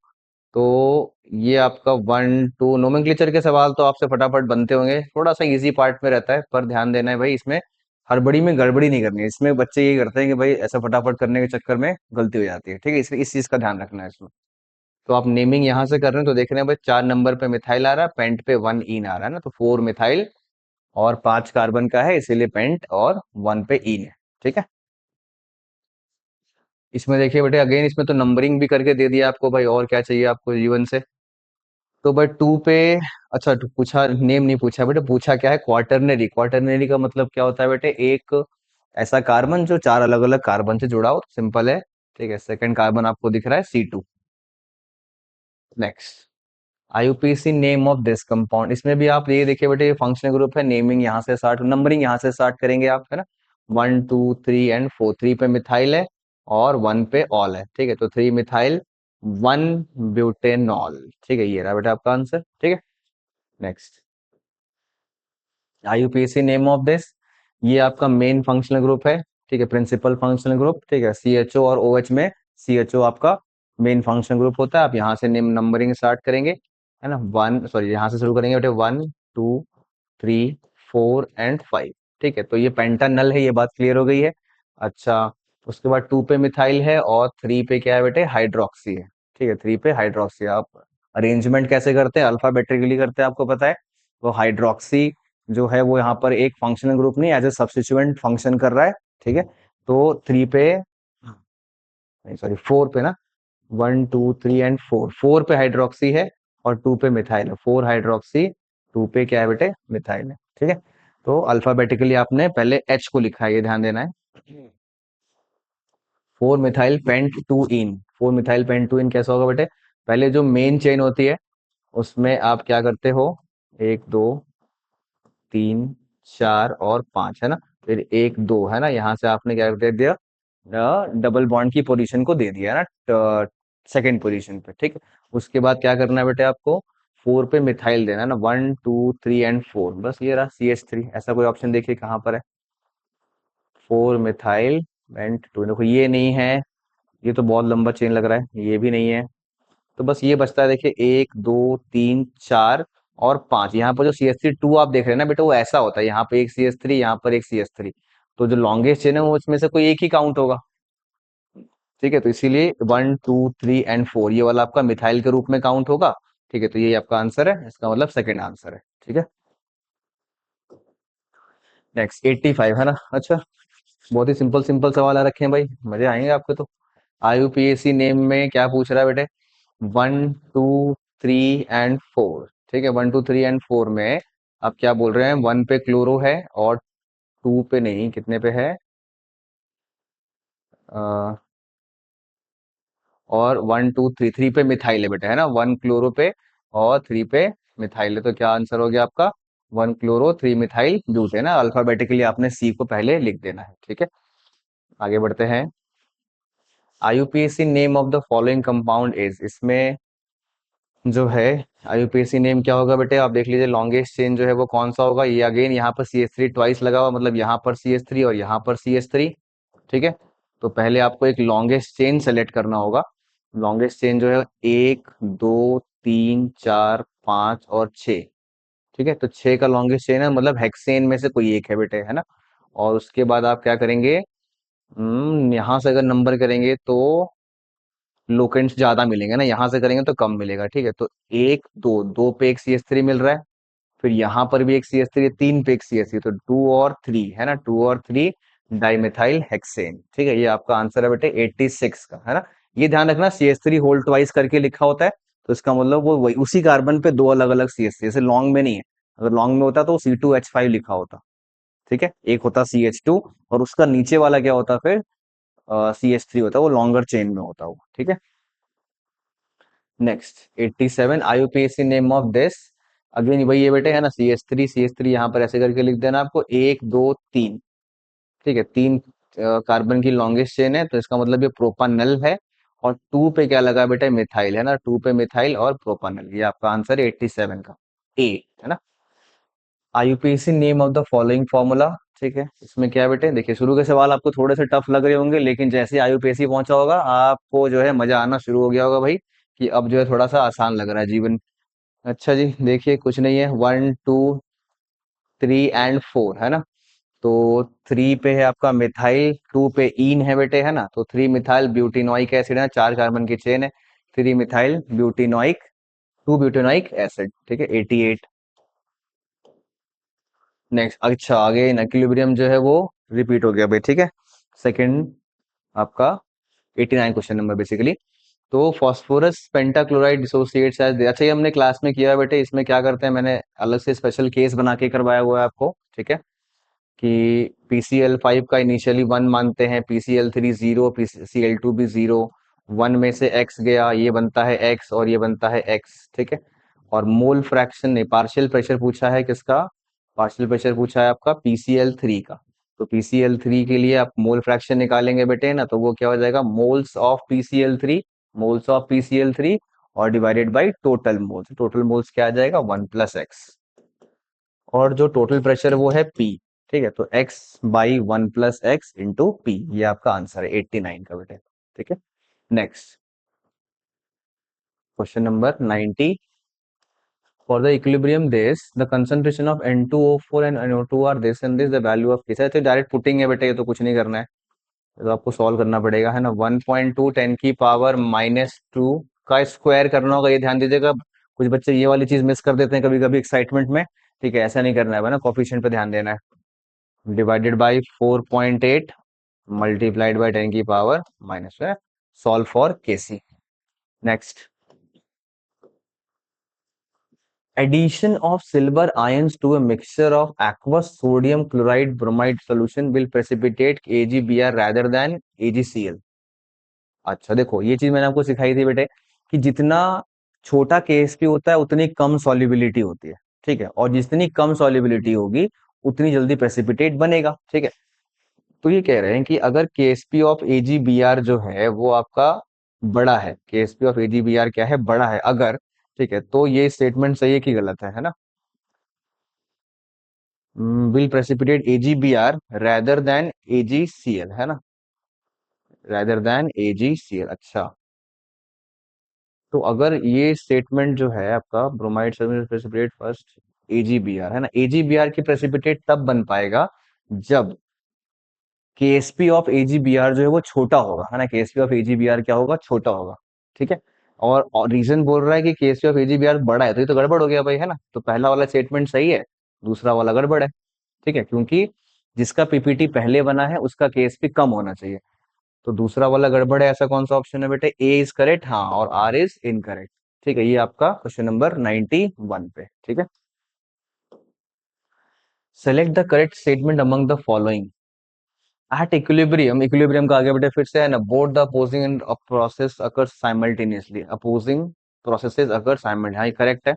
तो ये आपका 1 2 नोमेनक्लेचर के सवाल तो आपसे फटाफट बनते होंगे, थोड़ा सा इजी पार्ट में रहता है, पर ध्यान देना है भाई, इसमें हड़बड़ी में गड़बड़ी नहीं करनी है। इसमें बच्चे ये करते हैं कि भाई ऐसा फटाफट करने के चक्कर में गलती हो जाती है। ठीक है, इस चीज का ध्यान रखना है इसमें। तो आप नेमिंग यहाँ से कर रहे हैं, तो देख रहे हैं भाई 4 नंबर पे मिथाइल आ रहा है, पेंट पे 1 ईन आ रहा है ना, तो 4 मिथाइल और 5 कार्बन का है, इसीलिए पेंट, और 1 पे ईन है। ठीक है, इसमें देखिए बेटे, अगेन इसमें तो नंबरिंग भी करके दे दिया आपको भाई, और क्या चाहिए आपको जीवन से? तो भाई 2 पे, अच्छा पूछा, नेम नहीं पूछा बेटे, पूछा क्या है? क्वार्टरनरी। क्वार्टरनरी का मतलब क्या होता है बेटे? एक ऐसा कार्बन जो 4 अलग अलग कार्बन से जुड़ा हो, सिंपल है। ठीक है, सेकंड कार्बन आपको दिख रहा है C2। Next, IUPAC name of this compound. इसमें भी आप ये देखिए बेटे, ये फंक्शनल ग्रुप है, नेमिंग यहाँ से स्टार्ट, नंबरिंग यहाँ से स्टार्ट करेंगे आप, है ना, 1 2 3 एंड 4। 3 पे मिथाइल है और 1 पे ऑल है। ठीक है, तो 3 मिथाइल 1 ब्यूटेनॉल। ठीक है, ये रहा बेटा आपका आंसर। ठीक है, next, IUPAC name of this, ये आपका मेन फंक्शनल ग्रुप है। ठीक है, प्रिंसिपल फंक्शनल ग्रुप। ठीक है, CHO और OH में CHO आपका मेन फंक्शनल ग्रुप होता है। आप यहाँ से नेम नंबरिंग स्टार्ट करेंगे, है ना, 1 सॉरी यहाँ से शुरू करेंगे बेटे, 1 2 3 4 and 5। ठीक है, तो ये पेंटानल है, ये बात क्लियर हो गई है। अच्छा, उसके बाद 2 पे मिथाइल है और 3 पे क्या है बेटे, हाइड्रोक्सी है। ठीक है, 3 पे हाइड्रोक्सी। आप अरेंजमेंट कैसे करते हैं, अल्फाबेटिकली करते हैं, आपको पता है। तो हाइड्रोक्सी जो है वो यहाँ पर एक फंक्शनल ग्रुप नहीं, एज ए सब्स्टिट्यूएंट फंक्शन कर रहा है। ठीक है, तो 3 पे, सॉरी 4 पे ना, 1 2 3 एंड 4, 4 पे हाइड्रोक्सी है और 2 पे मिथाइल है। 4 हाइड्रोक्सी, 2 पे क्या है बेटे, मिथाइल है। ठीक है, तो अल्फाबेटिकली आपने पहले एच को लिखा है, ये ध्यान देना है। 4 मिथाइल पेंट 2 इन, 4 मिथाइल पेंट 2 इन कैसा होगा बेटे, पहले जो मेन चेन होती है उसमें आप क्या करते हो, 1 2 3 4 और 5 है ना, फिर 1 2 है ना, यहाँ से आपने क्या दे दिया, डबल बॉन्ड की पोजीशन को दे दिया है ना, सेकेंड पोजीशन पे। ठीक है, उसके बाद क्या करना है बेटे आपको, 4 पे मिथाइल देना है ना, 1 2 3 एंड 4, बस ये रहा CH3। ऐसा कोई ऑप्शन देखिए कहाँ पर है, 4 मिथाइल पेंट 2, देखो ये नहीं है, ये तो बहुत लंबा चेन लग रहा है, ये भी नहीं है। तो बस ये बचता है, देखिए 1 2 3 4 और 5। यहाँ पर जो CH3 2 आप देख रहे हैं ना बेटा, वो ऐसा होता है, यहाँ पे एक CH3, यहाँ पर एक CH3, तो जो लॉन्गेस्ट चेन है वो इसमें से कोई एक ही काउंट होगा। ठीक है, तो इसीलिए 1 2 3 एंड 4 ये वाला आपका मिथाइल के रूप में काउंट होगा। ठीक है, तो ये आपका आंसर है, इसका मतलब सेकंड आंसर है। ठीक है, नेक्स्ट 85 है ना। अच्छा, बहुत ही सिंपल सिंपल सवाल आ रखे हैं भाई, मजे आएंगे आपके तो। IUPAC नेम में क्या पूछ रहा है बेटे, 1 2 3 एंड 4। ठीक है, 1 2 3 एंड 4 में आप क्या बोल रहे हैं, 1 पे क्लोरो है और 2 पे नहीं, कितने पे है, अ, और 1 2 3 पे मिथाइल है बेटा, है ना, 1 क्लोरो पे और 3 पे मिथाइल है, तो क्या आंसर हो गया आपका, 1 क्लोरो 3 मिथाइल ब्यूट है ना। अल्फाबेटिकली आपने सी को पहले लिख देना है। ठीक है, आगे बढ़ते हैं। IUPAC name of the following compound is, इसमें जो है IUPAC नेम क्या होगा बेटे, आप देख लीजिए, लॉन्गेस्ट चेन जो है वो कौन सा होगा, ये अगेन यहाँ पर CH3 ट्वाइस लगा हुआ, मतलब यहाँ पर CH3 और यहाँ पर CH3। ठीक है, तो पहले आपको एक लॉन्गेस्ट चेन सेलेक्ट करना होगा। लॉन्गेस्ट चेन जो है 1 2 3 4 5 और 6। ठीक है, तो 6 का लॉन्गेस्ट चेन है, मतलब हेक्सेन में से कोई एक है बेटे, है ना। और उसके बाद आप क्या करेंगे, यहाँ से अगर नंबर करेंगे तो लोकेंट्स ज्यादा मिलेंगे ना, यहाँ से करेंगे तो कम मिलेगा। ठीक है, तो 1 2 पे एक CH3 मिल रहा है, फिर यहाँ पर भी एक CH3, 3 पे एक CH3, तो 2 और 3 है ना, 2 और 3 डाइमेथाइल हेक्सेन। ठीक है, ये आपका आंसर है बेटे 86 का, है ना। ये ध्यान रखना, CH3 होल ट्वाइस करके लिखा होता है, तो इसका मतलब वो वही उसी कार्बन पे दो अलग अलग CH3, जैसे लॉन्ग में नहीं है। अगर लॉन्ग में होता तो C2H5 लिखा होता। ठीक है, एक होता CH2 और उसका नीचे वाला क्या होता फिर, CH3 होता, वो लॉन्गर चेन में होता वो। ठीक है, next 87, IUPAC name of this, again वही है बेटे, है ना, CH3 यहाँ पर ऐसे करके लिख देना आपको, 1 2 3। ठीक है, 3 कार्बन की लॉन्गेस्ट चेन है, तो इसका मतलब ये प्रोपानल है। और 2 पे क्या लगा बेटा, मिथाइल है ना, 2 पे मिथाइल और प्रोपानल, ये आपका आंसर है 87 का, ए, है ना। IUPAC name of the following formula. ठीक है, इसमें क्या है बेटे, देखिए शुरू के सवाल आपको थोड़े से टफ लग रहे होंगे, लेकिन जैसे IUPAC पहुंचा होगा आपको जो है मजा आना शुरू हो गया होगा भाई, कि अब जो है थोड़ा सा आसान लग रहा है जीवन। अच्छा जी, देखिए कुछ नहीं है, 1 2 3 एंड 4 है ना, तो 3 पे है आपका मिथाइल, 2 पे ईन है बेटे, है ना, तो 3 मिथाइल ब्यूटिनोइक एसिड है, 4 कार्बन की चेन है, 3 मिथाइल ब्यूटिनोइक, 2 ब्यूटिनोइक एसिड। ठीक है, 88। नेक्स्ट, अच्छा आगे इक्विलिब्रियम जो है वो रिपीट हो गया भाई। ठीक है, सेकंड आपका 89 क्वेश्चन नंबर बेसिकली। तो फॉस्फोरस पेंटाक्लोराइड डिसोसिएट्स एज, अच्छा ये हमने क्लास में किया है बेटे, इसमें क्या करते हैं, मैंने अलग से स्पेशल केस बना के करवाया हुआ है आपको। ठीक है, कि PCl5 का इनिशियली 1 मानते हैं, PCl3 0, PCl2 भी 0, 1 में से x गया, ये बनता है x और ये बनता है x। ठीक है, और मोल फ्रैक्शन ने पार्शियल प्रेशर पूछा है किसका, पार्शियल प्रेशर पूछा है आपका PCl3 का। तो PCl3 के लिए आप मोल फ्रैक्शन निकालेंगे बेटे ना, तो वो क्या हो जाएगा, moles of PCl3, moles of PCl3 और divided by total moles, total moles क्या आ जाएगा, 1 + x, और जो टोटल प्रेशर वो है P। ठीक है, तो x/1 + x × P, ये आपका आंसर है 89 का बेटे। ठीक है, next question number 90। For the equilibrium this the concentration of N2O4 and NO2 are this and this the value of किस है, तो डायरेक्ट पुटिंग है बेटे, ये तो कुछ नहीं करना है, ये तो आपको सॉल्व करना पड़ेगा, है ना। 1.2 10⁻⁻² का स्क्वायर करना होगा, ये ध्यान दीजिएगा, कुछ बच्चे ये वाली चीज मिस कर देते हैं कभी कभी एक्साइटमेंट में। ठीक है, ऐसा नहीं करना है ना, कोफिशिएंट पे ध्यान देना है। डिवाइडेड बाई 4.8 मल्टीप्लाइड बाई 10⁻⁻, है। Solve for KC. Next, addition of silver ions to a mixture of aqueous sodium chloride bromide solution will precipitate AgBr rather than AgCl। अच्छा देखो, ये चीज मैंने आपको सिखाई थी बेटे कि जितना छोटा केएसपी होता है उतनी कम सॉल्युबिलिटी होती है। ठीक है, और जितनी कम सॉल्युबिलिटी होगी उतनी जल्दी प्रेसिपिटेट बनेगा। ठीक है, तो ये कह रहे हैं कि अगर केएसपी ऑफ AgBr जो है वो आपका बड़ा है, केएसपी ऑफ AgBr क्या है, बड़ा है अगर, ठीक है, तो ये स्टेटमेंट सही है कि गलत है ना। will precipitate AgBr rather than AgCl, है ना, rather than AgCl। अच्छा, तो अगर ये स्टेटमेंट जो है आपका, ब्रोमाइड प्रेसिपिटेट फर्स्ट AgBr, है ना, AgBr की प्रेसिपिटेट तब बन पाएगा जब केएसपी ऑफ AgBr जो है वो छोटा होगा, है ना, केएसपी ऑफ AgBr क्या होगा, छोटा होगा। ठीक है, और रीजन बोल रहा है कि केएसपी ऑफ AgBr बड़ा है, तो ये तो गड़बड़ हो गया भाई, है ना, तो पहला वाला स्टेटमेंट सही है, दूसरा वाला गड़बड़ है। ठीक है, क्योंकि जिसका पीपीटी पहले बना है उसका केएसपी कम होना चाहिए, तो दूसरा वाला गड़बड़ है। ऐसा कौन सा ऑप्शन है बेटे, ए इज करेक्ट, हाँ, और आर इज इनकरेक्ट। ठीक है, ये आपका क्वेश्चन नंबर 91 पे। ठीक है, select the correct statement among the following. At equilibrium, equilibrium का आगे बेटे फिर से है ना, both the opposing and process occur simultaneously, opposing processes occur simultaneously, हाँ करेक्ट है।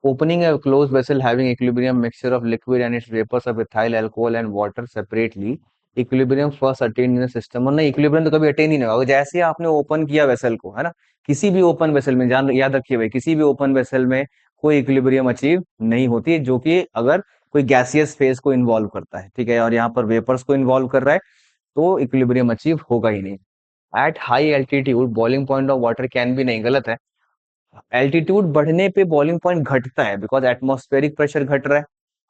Opening a closed vessel having equilibrium mixture of liquid and its vapors of ethyl alcohol and water separately, equilibrium first attained in the system। और नहीं, equilibrium तो कभी attain ही नहीं होगा, जैसे ही आपने ओपन किया वेसल को, है ना, किसी भी ओपन वेसल में, जान याद रखिए भाई, किसी भी ओपन वेसल में कोई इक्विलिब्रियम अचीव नहीं होती है, जो कि अगर कोई गैसियस फेज को इन्वॉल्व करता है। ठीक है, और यहाँ पर वेपर्स को इन्वॉल्व कर रहा है, तो इक्विलिब्रियम अचीव होगा ही नहीं। At high altitude boiling point of water can be, नहीं गलत है, एल्टीट्यूड बढ़ने पे बॉइलिंग पॉइंट घटता है, बिकॉज एटमॉस्फेरिक प्रेशर घट रहा है।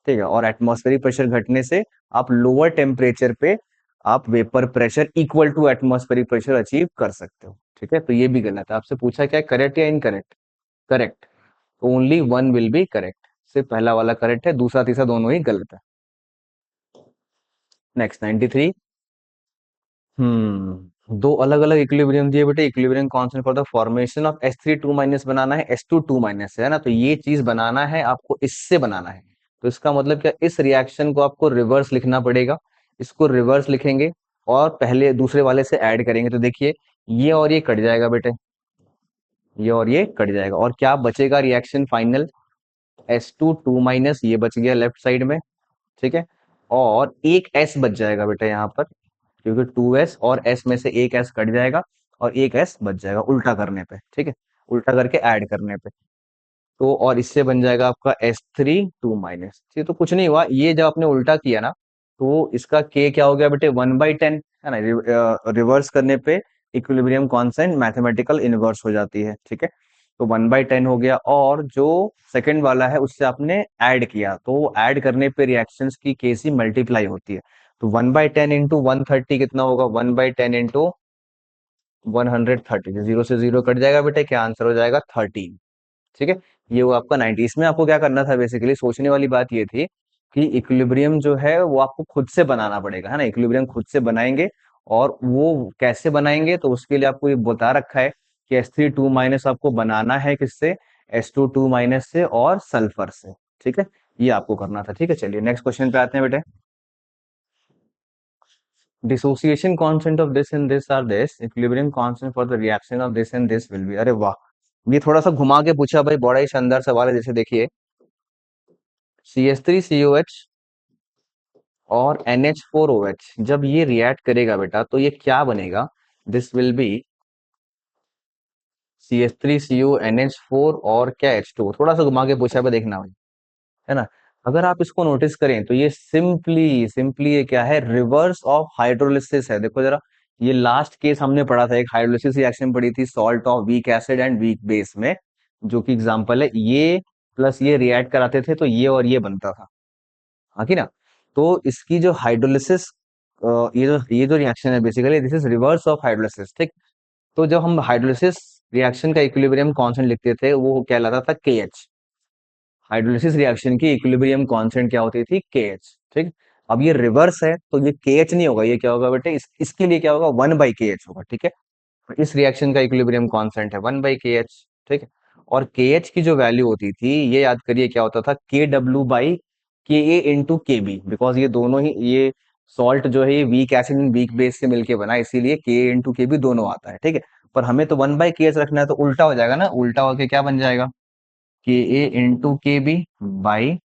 ठीक है, और एटमॉस्फेरिक प्रेशर घटने से आप लोअर टेम्परेचर पे आप vapour pressure equal to atmospheric pressure achieve कर सकते हो। ठीक है, तो ये भी गलत है। आपसे पूछा क्या, करेक्ट या incorrect, correct, only one will be correct, सिर्फ पहला वाला करेक्ट है, दूसरा तीसरा दोनों ही गलत है। नेक्स्ट 93। दो अलग अलग इक्विलिब्रियम दिए बेटे, equilibrium constant for the formation of H3 2 बनाना है, H2 2 है ना, तो ये चीज बनाना है आपको, इससे बनाना है, तो इसका मतलब क्या, इस रिएक्शन को आपको रिवर्स लिखना पड़ेगा। इसको रिवर्स लिखेंगे और पहले दूसरे वाले से ऐड करेंगे, तो देखिए ये और ये कट जाएगा बेटे, ये और ये कट जाएगा, और क्या बचेगा रिएक्शन फाइनल, H2 2 ये बच गया लेफ्ट साइड में। ठीक है, और एक S बच जाएगा बेटा यहाँ पर, क्योंकि 2S और S में से एक S कट जाएगा और एक S बच जाएगा उल्टा करने पे। ठीक है, उल्टा करके ऐड करने पे, तो और इससे बन जाएगा आपका H3 2। ये तो कुछ नहीं हुआ, ये जब आपने उल्टा किया ना, तो इसका K क्या हो गया बेटे, 1/10, है ना, रिवर्स करने पे इक्विलिब्रियम कांस्टेंट मैथमेटिकल इनवर्स हो जाती है। ठीक है, तो 1/10 हो गया, और जो सेकंड वाला है उससे आपने ऐड किया, तो ऐड करने पे रिएक्शंस की केसी मल्टीप्लाई होती है, तो 1/10 इंटू 130 कितना होगा, 1/10 इंटू 130, जीरो से जीरो कट जाएगा बेटे, क्या आंसर हो जाएगा 13। ठीक है, ये वो आपका 90। इसमें आपको क्या करना था, बेसिकली सोचने वाली बात ये थी कि इक्विलिब्रियम जो है वो आपको खुद से बनाना पड़ेगा, है ना, इक्विलिब्रियम खुद से बनाएंगे, और वो कैसे बनाएंगे, तो उसके लिए आपको ये बता रखा है कि H3 2 आपको बनाना है किससे, H2 2 से और सल्फर से। ठीक है, ये आपको करना था। ठीक है, चलिए नेक्स्ट क्वेश्चन पे आते हैं बेटे। Dissociation constant of this and this are this, equilibrium constant for the reaction of this and this will be, अरे वाह, ये थोड़ा सा घुमा के पूछा भाई, बड़ा ही शानदार सवाल है। जैसे देखिए, CH3COH और NH4OH जब ये रिएक्ट करेगा बेटा, तो ये क्या बनेगा, this will B CH3CO NH4 और क्या H2। थोड़ा सा घुमा के पूछा है, देखना भाई, है ना। अगर आप इसको नोटिस करें तो ये सिंपली सिंपली ये क्या है, रिवर्स ऑफ हाइड्रोलिसिस है। देखो जरा, ये लास्ट केस हमने पढ़ा था, एक हाइड्रोलिसिस रिएक्शन पढ़ी थी, salt of weak acid and weak base में, जो कि एग्जांपल है ये। प्लस ये रिएक्ट कराते थे तो ये और ये बनता था। हाँ कि ना? तो इसकी जो हाइड्रोलिसिस, ये जो रिएक्शन है basically this is reverse of hydrolysis, ठीक। तो जब हम हाइड्रोलिसिस रिएक्शन का इक्विलिब्रियम कांस्टेंट लिखते थे वो कहलाता था के एच। हाइड्रोलिसिस रिएक्शन की इक्विलिब्रियम कांस्टेंट क्या होती थी? के एच, ठीक। अब ये रिवर्स है तो ये के एच नहीं होगा, ये क्या होगा बेटे? इसके लिए क्या होगा? 1/kh होगा, ठीक है। तो इस रिएक्शन का इक्विलिब्रियम कांस्टेंट है 1/kh, ठीक है। और के एच की जो वैल्यू होती थी, ये याद करिए क्या होता था? के डब्ल्यू बाई के ए इंटू के बी, बिकॉज ये दोनों ही, ये सॉल्ट जो है ये weak acid and weak base से मिलके बना है, इसीलिए के ए इंटू के बी दोनों आता है, ठीक है। पर हमें तो 1/kh रखना है, तो उल्टा हो जाएगा ना, उल्टा होके क्या बन जाएगा? के ए इंटू के बी बाई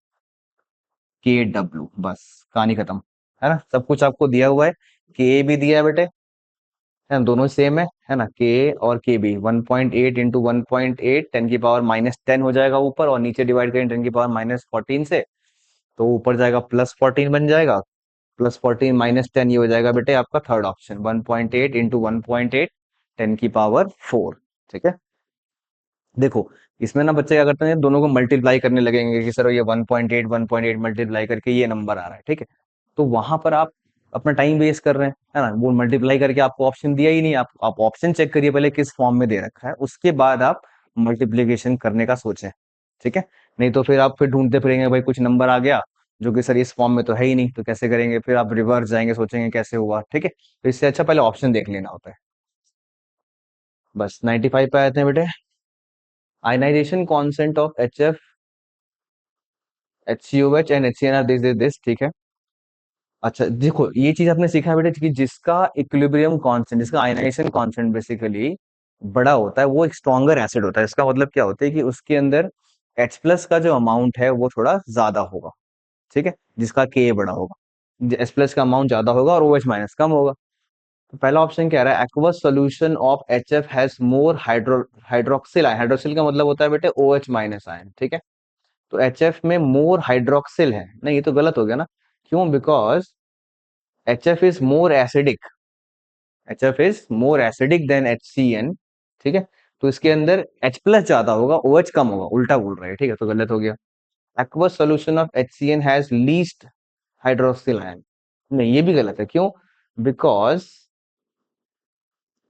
के डब्ल्यू, बस कहानी खत्म। है ना? सब कुछ आपको दिया हुआ है, के भी दिया है बेटे, है ना? दोनों सेम है ना? के और के बी 1.8 इंटू 1.8 10⁻⁻10 हो जाएगा ऊपर, और नीचे डिवाइड करें 10⁻⁻14 से, तो ऊपर जाएगा +14 बन जाएगा। +14 - 10 ये हो जाएगा बेटे आपका थर्ड ऑप्शन, 1.8 इंटू 1.8 10⁻4, ठीक है। देखो, इसमें ना बच्चे क्या करते हैं, दोनों को मल्टीप्लाई करने लगेंगे कि सर ये 1.8 मल्टीप्लाई करके ये नंबर आ रहा है, ठीक है। तो वहां पर आप अपना टाइम वेस्ट कर रहे हैं, है ना? वो मल्टीप्लाई करके आपको ऑप्शन दिया ही नहीं, आप ऑप्शन चेक करिए पहले किस फॉर्म में दे रखा है, उसके बाद आप मल्टीप्लीकेशन करने का सोचें, ठीक है। नहीं तो फिर आप फिर ढूंढते फिरेंगे, भाई कुछ नंबर आ गया जो कि सर इस फॉर्म में तो है ही नहीं, तो कैसे करेंगे? फिर आप रिवर्स जाएंगे, सोचेंगे कैसे हुआ, ठीक है। तो इससे अच्छा पहले ऑप्शन देख लेना होता है। बस 95 पे आते हैं बेटे। Ionisation constant of H F, HCOH एंड HCnR, दिस, ठीक है। अच्छा देखो, ये चीज आपने सीखा है बेटे कि जिसका इक्विलिब्रियम कांस्टेंट, जिसका आयनाइजेशन कांस्टेंट बेसिकली बड़ा होता है, वो एक स्ट्रॉन्गर एसिड होता है। इसका मतलब क्या होता है कि उसके अंदर H प्लस का जो अमाउंट है वो थोड़ा ज्यादा होगा, ठीक है, जिसका K बड़ा होगा। H प्लस का अमाउंट ज्यादा होगा और OH माइनस कम होगा। तो पहला ऑप्शन क्या रहा है? Aqueous solution of HF has more hydroxyl ion. Hydroxyl का मतलब होता है बेटे OH माइनस आयन, ठीक है। तो HF में मोर हाइड्रोक्सिल है, नहीं ये तो गलत हो गया ना। क्यों? Because HF is more acidic, HF is more acidic then HCN, ठीक है। तो इसके अंदर H प्लस ज्यादा होगा, OH कम होगा, उल्टा बोल रहे हैं, ठीक है, तो गलत हो गया। Aqueous solution of HCN has least hydroxyl ion, नहीं ये भी गलत है। क्यों? बिकॉज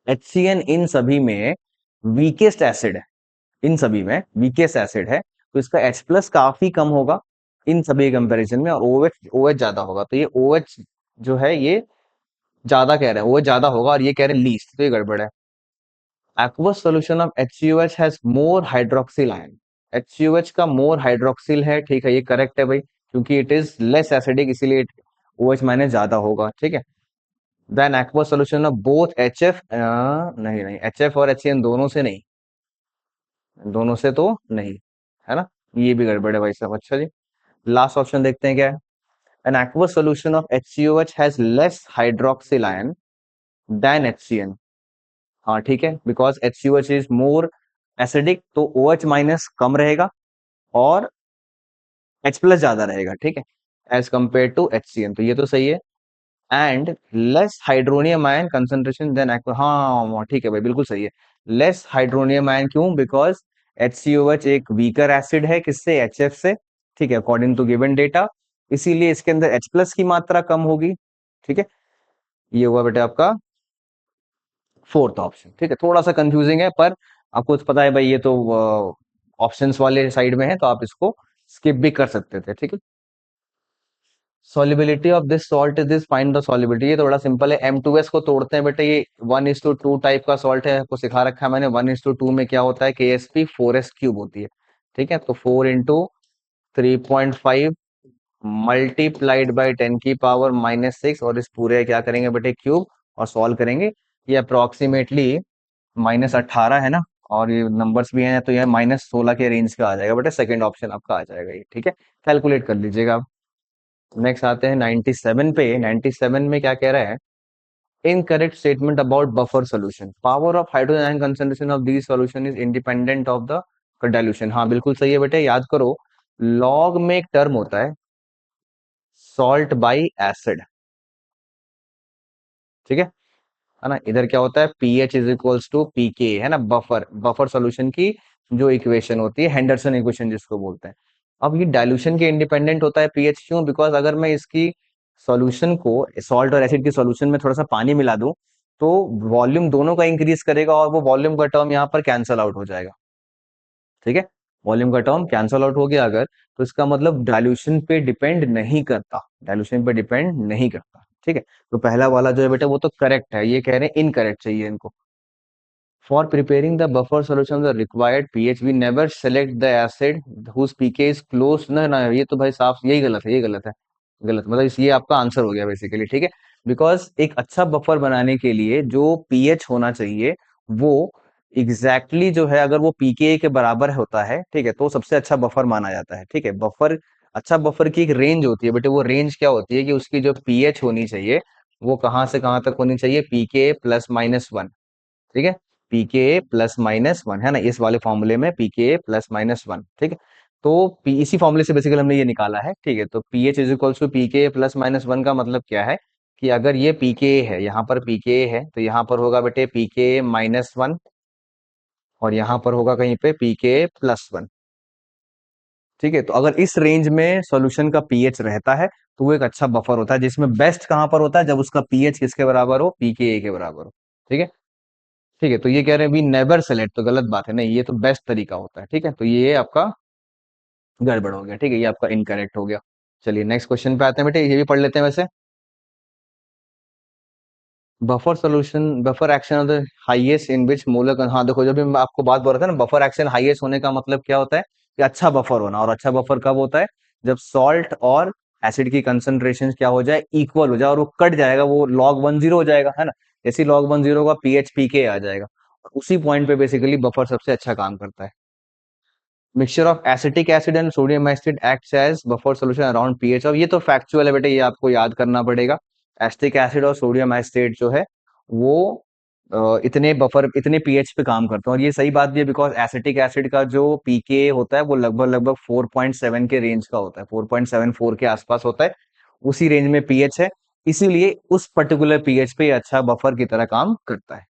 HCN इन सभी में वीकेस्ट एसिड है, इन सभी में वीकेस्ट एसिड है, तो इसका H प्लस काफी कम होगा इन सभी कंपैरिजन में, और OH ज्यादा होगा। तो ये OH जो है ये ज्यादा कह रहे हैं, OH ज्यादा होगा, और ये कह रहे हैं लीस्ट, तो ये गड़बड़ है। Aqueous solution of HCOH has more hydroxyl ion, HCOH का मोर हाइड्रोक्सिल है, ठीक है, ये करेक्ट है भाई, क्योंकि इट इज लेस एसिडिक, इसीलिए OH माइनस ज्यादा होगा, ठीक है। Then aqueous solution of both HF, नहीं नहीं, HF और HCN दोनों से नहीं, दोनों से तो नहीं, है ना? ये भी गड़बड़ है भाई साहब। अच्छा जी, लास्ट ऑप्शन देखते हैं क्या है। An aqueous solution of HCOH has less hydroxyl ion than HCN, हाँ ठीक है, because HCOH is more acidic, तो OH माइनस कम रहेगा और H प्लस ज्यादा रहेगा, ठीक है, एज कंपेयर टू HCN, तो ये तो सही है। And less hydronium ion concentration than aqua, हाँ ठीक है भाई, बिल्कुल सही है। लेस हाइड्रोनियम आयन क्यों? बिकॉज HCOH एक वीकर एसिड है, किससे? HF से, ठीक है, अकॉर्डिंग टू गिवन डेटा, इसीलिए इसके अंदर H प्लस की मात्रा कम होगी, ठीक है। ये हुआ बेटा आपका फोर्थ ऑप्शन, ठीक है। थोड़ा सा कंफ्यूजिंग है, पर आपको तो पता है भाई, ये तो ऑप्शंस वाले साइड में है, तो आप इसको स्किप भी कर सकते थे, ठीक है। Solubility of this salt is this, find the solubility, ये थोड़ा सिंपल है। M2S को तोड़ते हैं बेटे, ये 1:2 टाइप का सॉल्ट है, आपको सिखा रखा है मैंने। 1:2 में क्या होता है? KSP 4s³ होती है, ठीक है। तो 4 × 3.5 मल्टीप्लाइड बाई 10⁻⁻6, और इस पूरे क्या करेंगे बेटे? क्यूब, और सॉल्व करेंगे। ये अप्रोक्सीमेटली -18 है ना, और ये नंबर्स भी हैं, तो ये -16 के रेंज का आ जाएगा बेटा, सेकंड ऑप्शन आपका आ जाएगा ये, ठीक है। कैलकुलेट कर लीजिएगा आप। नेक्स्ट आते हैं 97 पे। 97 में क्या कह रहा है? Incorrect statement about buffer solution, power of hydrogen ion concentration of this solution is independent of the dilution, हाँ बिल्कुल सही है बेटे, याद करो, लॉग में एक टर्म होता है सॉल्ट बाई एसिड, ठीक है ना? इधर क्या होता है? pH is equals to PK, है ना? बफर सोल्यूशन की जो इक्वेशन होती है हेंडरसन इक्वेशन जिसको बोलते हैं। अब ये डाइल्यूशन के इंडिपेंडेंट होता है पीएच, क्यों? बिकॉज अगर मैं इसकी सॉल्यूशन को, सॉल्ट और एसिड की सॉल्यूशन में थोड़ा सा पानी मिला दूं, तो वॉल्यूम दोनों का इंक्रीज करेगा और वो वॉल्यूम का टर्म यहाँ पर कैंसल आउट हो जाएगा। ठीक है, वॉल्यूम का टर्म कैंसल आउट हो गया अगर, तो इसका मतलब डाइल्यूशन पे डिपेंड नहीं करता, डाइल्यूशन पे डिपेंड नहीं करता। ठीक है, तो पहला वाला जो है बेटा वो तो करेक्ट है, ये कह रहे हैं इनकरेक्ट चाहिए इनको। For preparing the buffer solution the required pH we never select the acid whose pK is close, ना ना ये तो भाई साफ यही गलत है, ये गलत है, गलत मतलब ये आपका आंसर हो गया बेसिकली। ठीक है, बिकॉज एक अच्छा बफर बनाने के लिए जो पीएच होना चाहिए वो एग्जैक्टली exactly जो है, अगर वो पीके के बराबर होता है, ठीक है, तो सबसे अच्छा बफर माना जाता है। ठीक है, बफर, अच्छा बफर की एक रेंज होती है बेटे, वो रेंज क्या होती है कि उसकी जो पीएच होनी चाहिए वो कहाँ से कहाँ तक होनी चाहिए, पीके प्लस माइनस वन। ठीक है, पीके प्लस माइनस वन है ना, इस वाले फॉर्मूले में पीके प्लस माइनस वन। ठीक है, तो इसी फॉर्मूले से बेसिकली हमने ये निकाला है। ठीक है, तो pH is equals to pK plus minus one का मतलब क्या है कि अगर ये पीके है, यहाँ पर पीके है, तो यहाँ पर होगा बेटे पीके माइनस वन, और यहाँ पर होगा कहीं पे पीके प्लस वन। ठीक है, तो अगर इस रेंज में सॉल्यूशन का पीएच रहता है तो वो एक अच्छा बफर होता है, जिसमें बेस्ट कहां पर होता है, जब उसका पीएच किसके बराबर हो, पीके के बराबर हो। ठीक है, ठीक है, तो ये कह रहे हैं वी नेवर सेलेक्ट, तो गलत बात है, नहीं ये तो बेस्ट तरीका होता है। ठीक है, तो ये आपका गड़बड़ हो गया। ठीक है, ये आपका इनकरेक्ट हो गया। चलिए नेक्स्ट क्वेश्चन पे आते हैं बेटे, ये भी पढ़ लेते हैं वैसे। Buffer solution, buffer action of the highest in which molar, हाँ देखो जब भी मैं आपको बात बोल रहा था ना, बफर एक्शन हाईएस्ट होने का मतलब क्या होता है कि अच्छा बफर होना, और अच्छा बफर कब होता है, जब सॉल्ट और एसिड की कंसंट्रेशन क्या हो जाए, इक्वल हो जाए, और वो कट जाएगा, वो log 1 जीरो हो जाएगा, है ना। जैसे log 1 जीरो का पीएच पीके आ जाएगा, उसी पॉइंट पे बेसिकली बफर सबसे अच्छा काम करता है। Mixture of acetic acid and sodium acid acts as buffer solution around pH. अब ये तो फैक्चुअल है बेटे, ये आपको याद करना पड़ेगा। एसिटिक एसिड और सोडियम एसिड जो है वो इतने बफर, इतने पीएच पे काम करते हैं, और ये सही बात भी है, बिकॉज एसिटिक एसिड का जो पीके होता है वो लगभग लगभग 4.7 के रेंज का होता है, 4.74 के आसपास होता है, उसी रेंज में पीएच है, इसीलिए उस पर्टिकुलर पीएच पे ये अच्छा बफर की तरह काम करता है।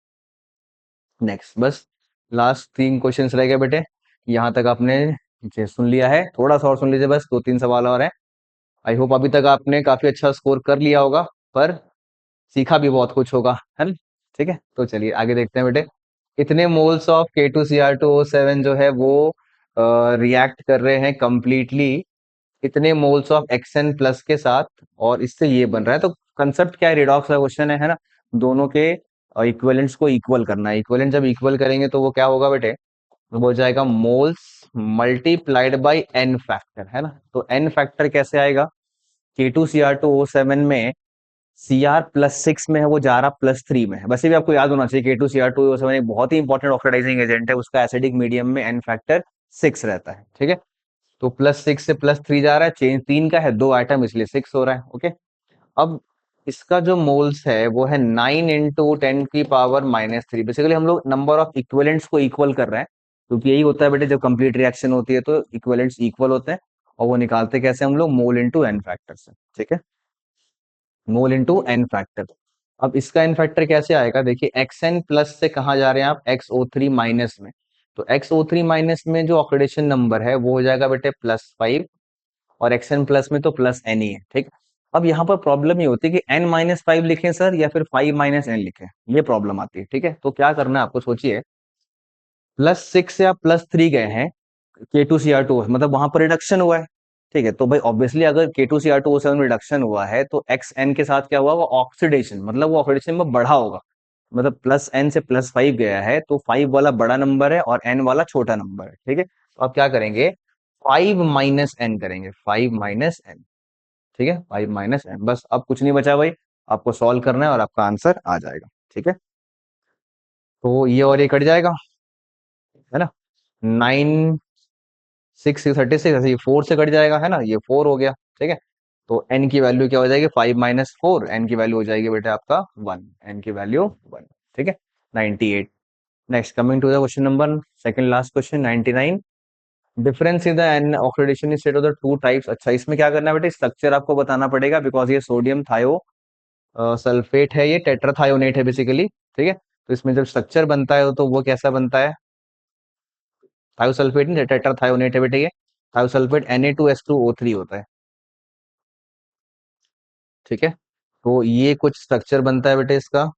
नेक्स्ट, बस लास्ट 3 क्वेश्चंस रह गए बेटे, यहाँ तक आपने जे सुन लिया है, थोड़ा सा और सुन लीजिए, बस 2-3 सवाल और हैं। आई होप अभी तक आपने काफी अच्छा स्कोर कर लिया होगा, पर सीखा भी बहुत कुछ होगा, है ना। ठीक है, तो चलिए आगे देखते हैं बेटे। इतने मोल्स ऑफ K2Cr2O7 जो है वो रिएक्ट कर रहे हैं कंप्लीटली इतने मोल्स ऑफ एक्सएन प्लस के साथ, और इससे ये बन रहा है, तो कंसेप्ट क्या है, रिडॉक्स का क्वेश्चन है ना। दोनों के इक्विवेलेंट्स को इक्वल करना है, इक्विवेलेंट जब इक्वल करेंगे तो वो क्या होगा बेटे, वो हो जाएगा moles multiplied by n factor, है ना। तो एन फैक्टर कैसे आएगा, K2Cr2O7 में Cr+6 में है, वो जा रहा +3 में है। वैसे भी आपको याद होना चाहिए K2Cr2O7 एक बहुत ही इंपॉर्टेंट ऑक्सीडाइजिंग एजेंट है, उसका एसिडिक मीडियम में एन फैक्टर 6 रहता है। ठीक है, तो +6 से +3 जा रहा है, चेंज 3 का है, 2 आइटम इसलिए 6 हो रहा है। ओके, अब इसका जो मोल्स है वो है 9 × 10⁻³ बेसिकली हम लोग नंबर ऑफ इक्विवेलेंट्स को इक्वल कर रहे हैं, क्योंकि यही होता है बेटे जब कंप्लीट रिएक्शन होती है तो इक्विवेलेंट्स इक्वल होते हैं, और वो निकालते कैसे हम लोग, मोल इंटू एन फैक्टर से। ठीक है, मोल इंटू एन फैक्टर। अब इसका एन फैक्टर कैसे आएगा, देखिए एक्सएन प्लस से कहा जा रहे हैं आप, XO3 माइनस में, तो XO3 माइनस में जो ऑक्सीडेशन नंबर है वो हो जाएगा बेटे +5, और एक्सएन प्लस में तो +n ही है। ठीक, अब यहाँ पर प्रॉब्लम ये होती है कि n-5 लिखें सर या फिर 5 - n लिखें, ये प्रॉब्लम आती है। ठीक है, तो क्या करना है आपको, सोचिए +6 या +3 गए हैं K2Cr2, मतलब वहां पर रिडक्शन हुआ है। ठीक है, तो भाई ऑब्वियसली अगर K2Cr2O7 में रिडक्शन हुआ है तो XN के साथ क्या हुआ, वो ऑक्सीडेशन, मतलब वो ऑक्सीडेशन में बढ़ा होगा, मतलब +n से +5 गया है, तो 5 वाला बड़ा नंबर है और n वाला छोटा नंबर है। ठीक है, तो आप क्या करेंगे, 5 - n करेंगे, 5 - n। ठीक है, 5 - n, बस अब कुछ नहीं बचा भाई, आपको सॉल्व करना है और आपका आंसर आ जाएगा। ठीक है, तो ये और ये कट जाएगा, है ना। 9 6 36 ऐसे, ये 4 से कट जाएगा, है ना, ये 4 हो गया। ठीक है, तो n की वैल्यू क्या हो जाएगी, 5 - 4, n की वैल्यू हो जाएगी बेटा आपका 1, n की वैल्यू 1। ठीक है, 98। Next, coming to the question number second last question 99। Difference in the n oxidation state of the two types. अच्छा, इसमें क्या करना है बेटा, स्ट्रक्चर आपको बताना पड़ेगा, बिकॉज ये सोडियम थायो सल्फेट है, ये टेट्राथायोनेट है बेसिकली। ठीक है, तो इसमें जब स्ट्रक्चर बनता है तो वो कैसा बनता है, थायोसल्फेट नहीं, टेट्राथायोनेट है बेटे ये। थायोसल्फेट Na2S2O3 होता है। ठीक है, तो ये कुछ स्ट्रक्चर बनता है बेटे इसका,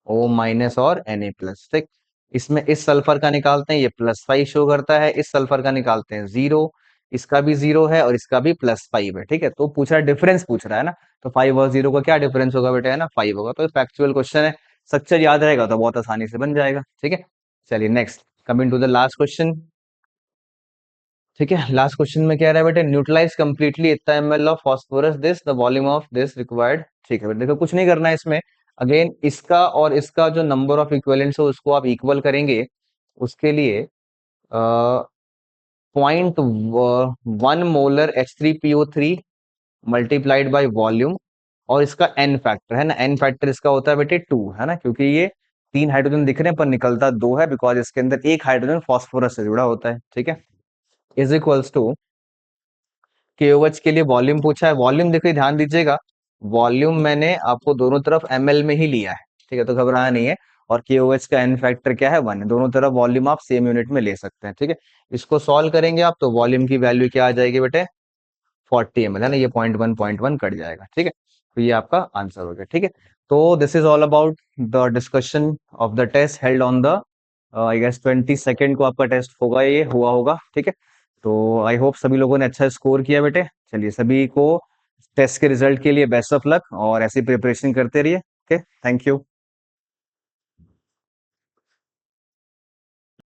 O- और Na+। ठीक, इसमें इस सल्फर का निकालते हैं, ये +5 शो करता है, इस सल्फर का निकालते हैं 0, इसका भी 0 है और इसका भी +5 है। ठीक है, तो पूछ रहा है डिफरेंस, पूछ रहा है ना, तो 5 और 0 का क्या डिफरेंस होगा बेटा, है ना 5 होगा। तो फैक्चुअल क्वेश्चन है, स्ट्रक्चर याद रहेगा तो बहुत आसानी से बन जाएगा। ठीक है, चलिए next, coming to the last question. ठीक है, लास्ट क्वेश्चन में क्या रहा है बेटे, न्यूट्रलाइज कंप्लीटली इतना ml of phosphorus this the volume of this required. ठीक है बेटे, देखो कुछ नहीं करना है इसमें, अगेन इसका और इसका जो नंबर ऑफ इक्विवेलेंट्स है उसको आप इक्वल करेंगे। उसके लिए 0.1 H3PO3 मल्टीप्लाइड बाई वॉल्यूम, और इसका एन फैक्टर है ना, एन फैक्टर इसका होता है बेटे 2, है ना, क्योंकि ये 3 हाइड्रोजन दिख रहे हैं पर निकलता 2 है, बिकॉज इसके अंदर एक हाइड्रोजन फास्फोरस से जुड़ा होता है। ठीक है, इज इक्वल्स टू केओएच के लिए वॉल्यूम पूछा है, वॉल्यूम देखिए ध्यान दीजिएगा, वॉल्यूम मैंने आपको दोनों तरफ एमएल में ही लिया है। ठीक है, तो घबराना नहीं है। और केओएच का एन फैक्टर क्या है, 1 है, दोनों तरफ वॉल्यूम आप सेम यूनिट में ले सकते हैं। ठीक है, इसको सॉल्व करेंगे आप तो वॉल्यूम की वैल्यू क्या आ जाएगी बेटे, 40 ml, है ना, ये 0.1 कट जाएगा। ठीक है, तो ये आपका आंसर हो गया। ठीक है, तो this is all about the discussion of the test held on the I guess 22 को आपका टेस्ट होगा, ये हुआ होगा। ठीक है, तो आई होप सभी लोगों ने अच्छा स्कोर किया बेटे। चलिए सभी को टेस्ट के रिजल्ट के लिए बेस्ट ऑफ लक, और ऐसी प्रिपरेशन करते रहिए। Okay, thank you.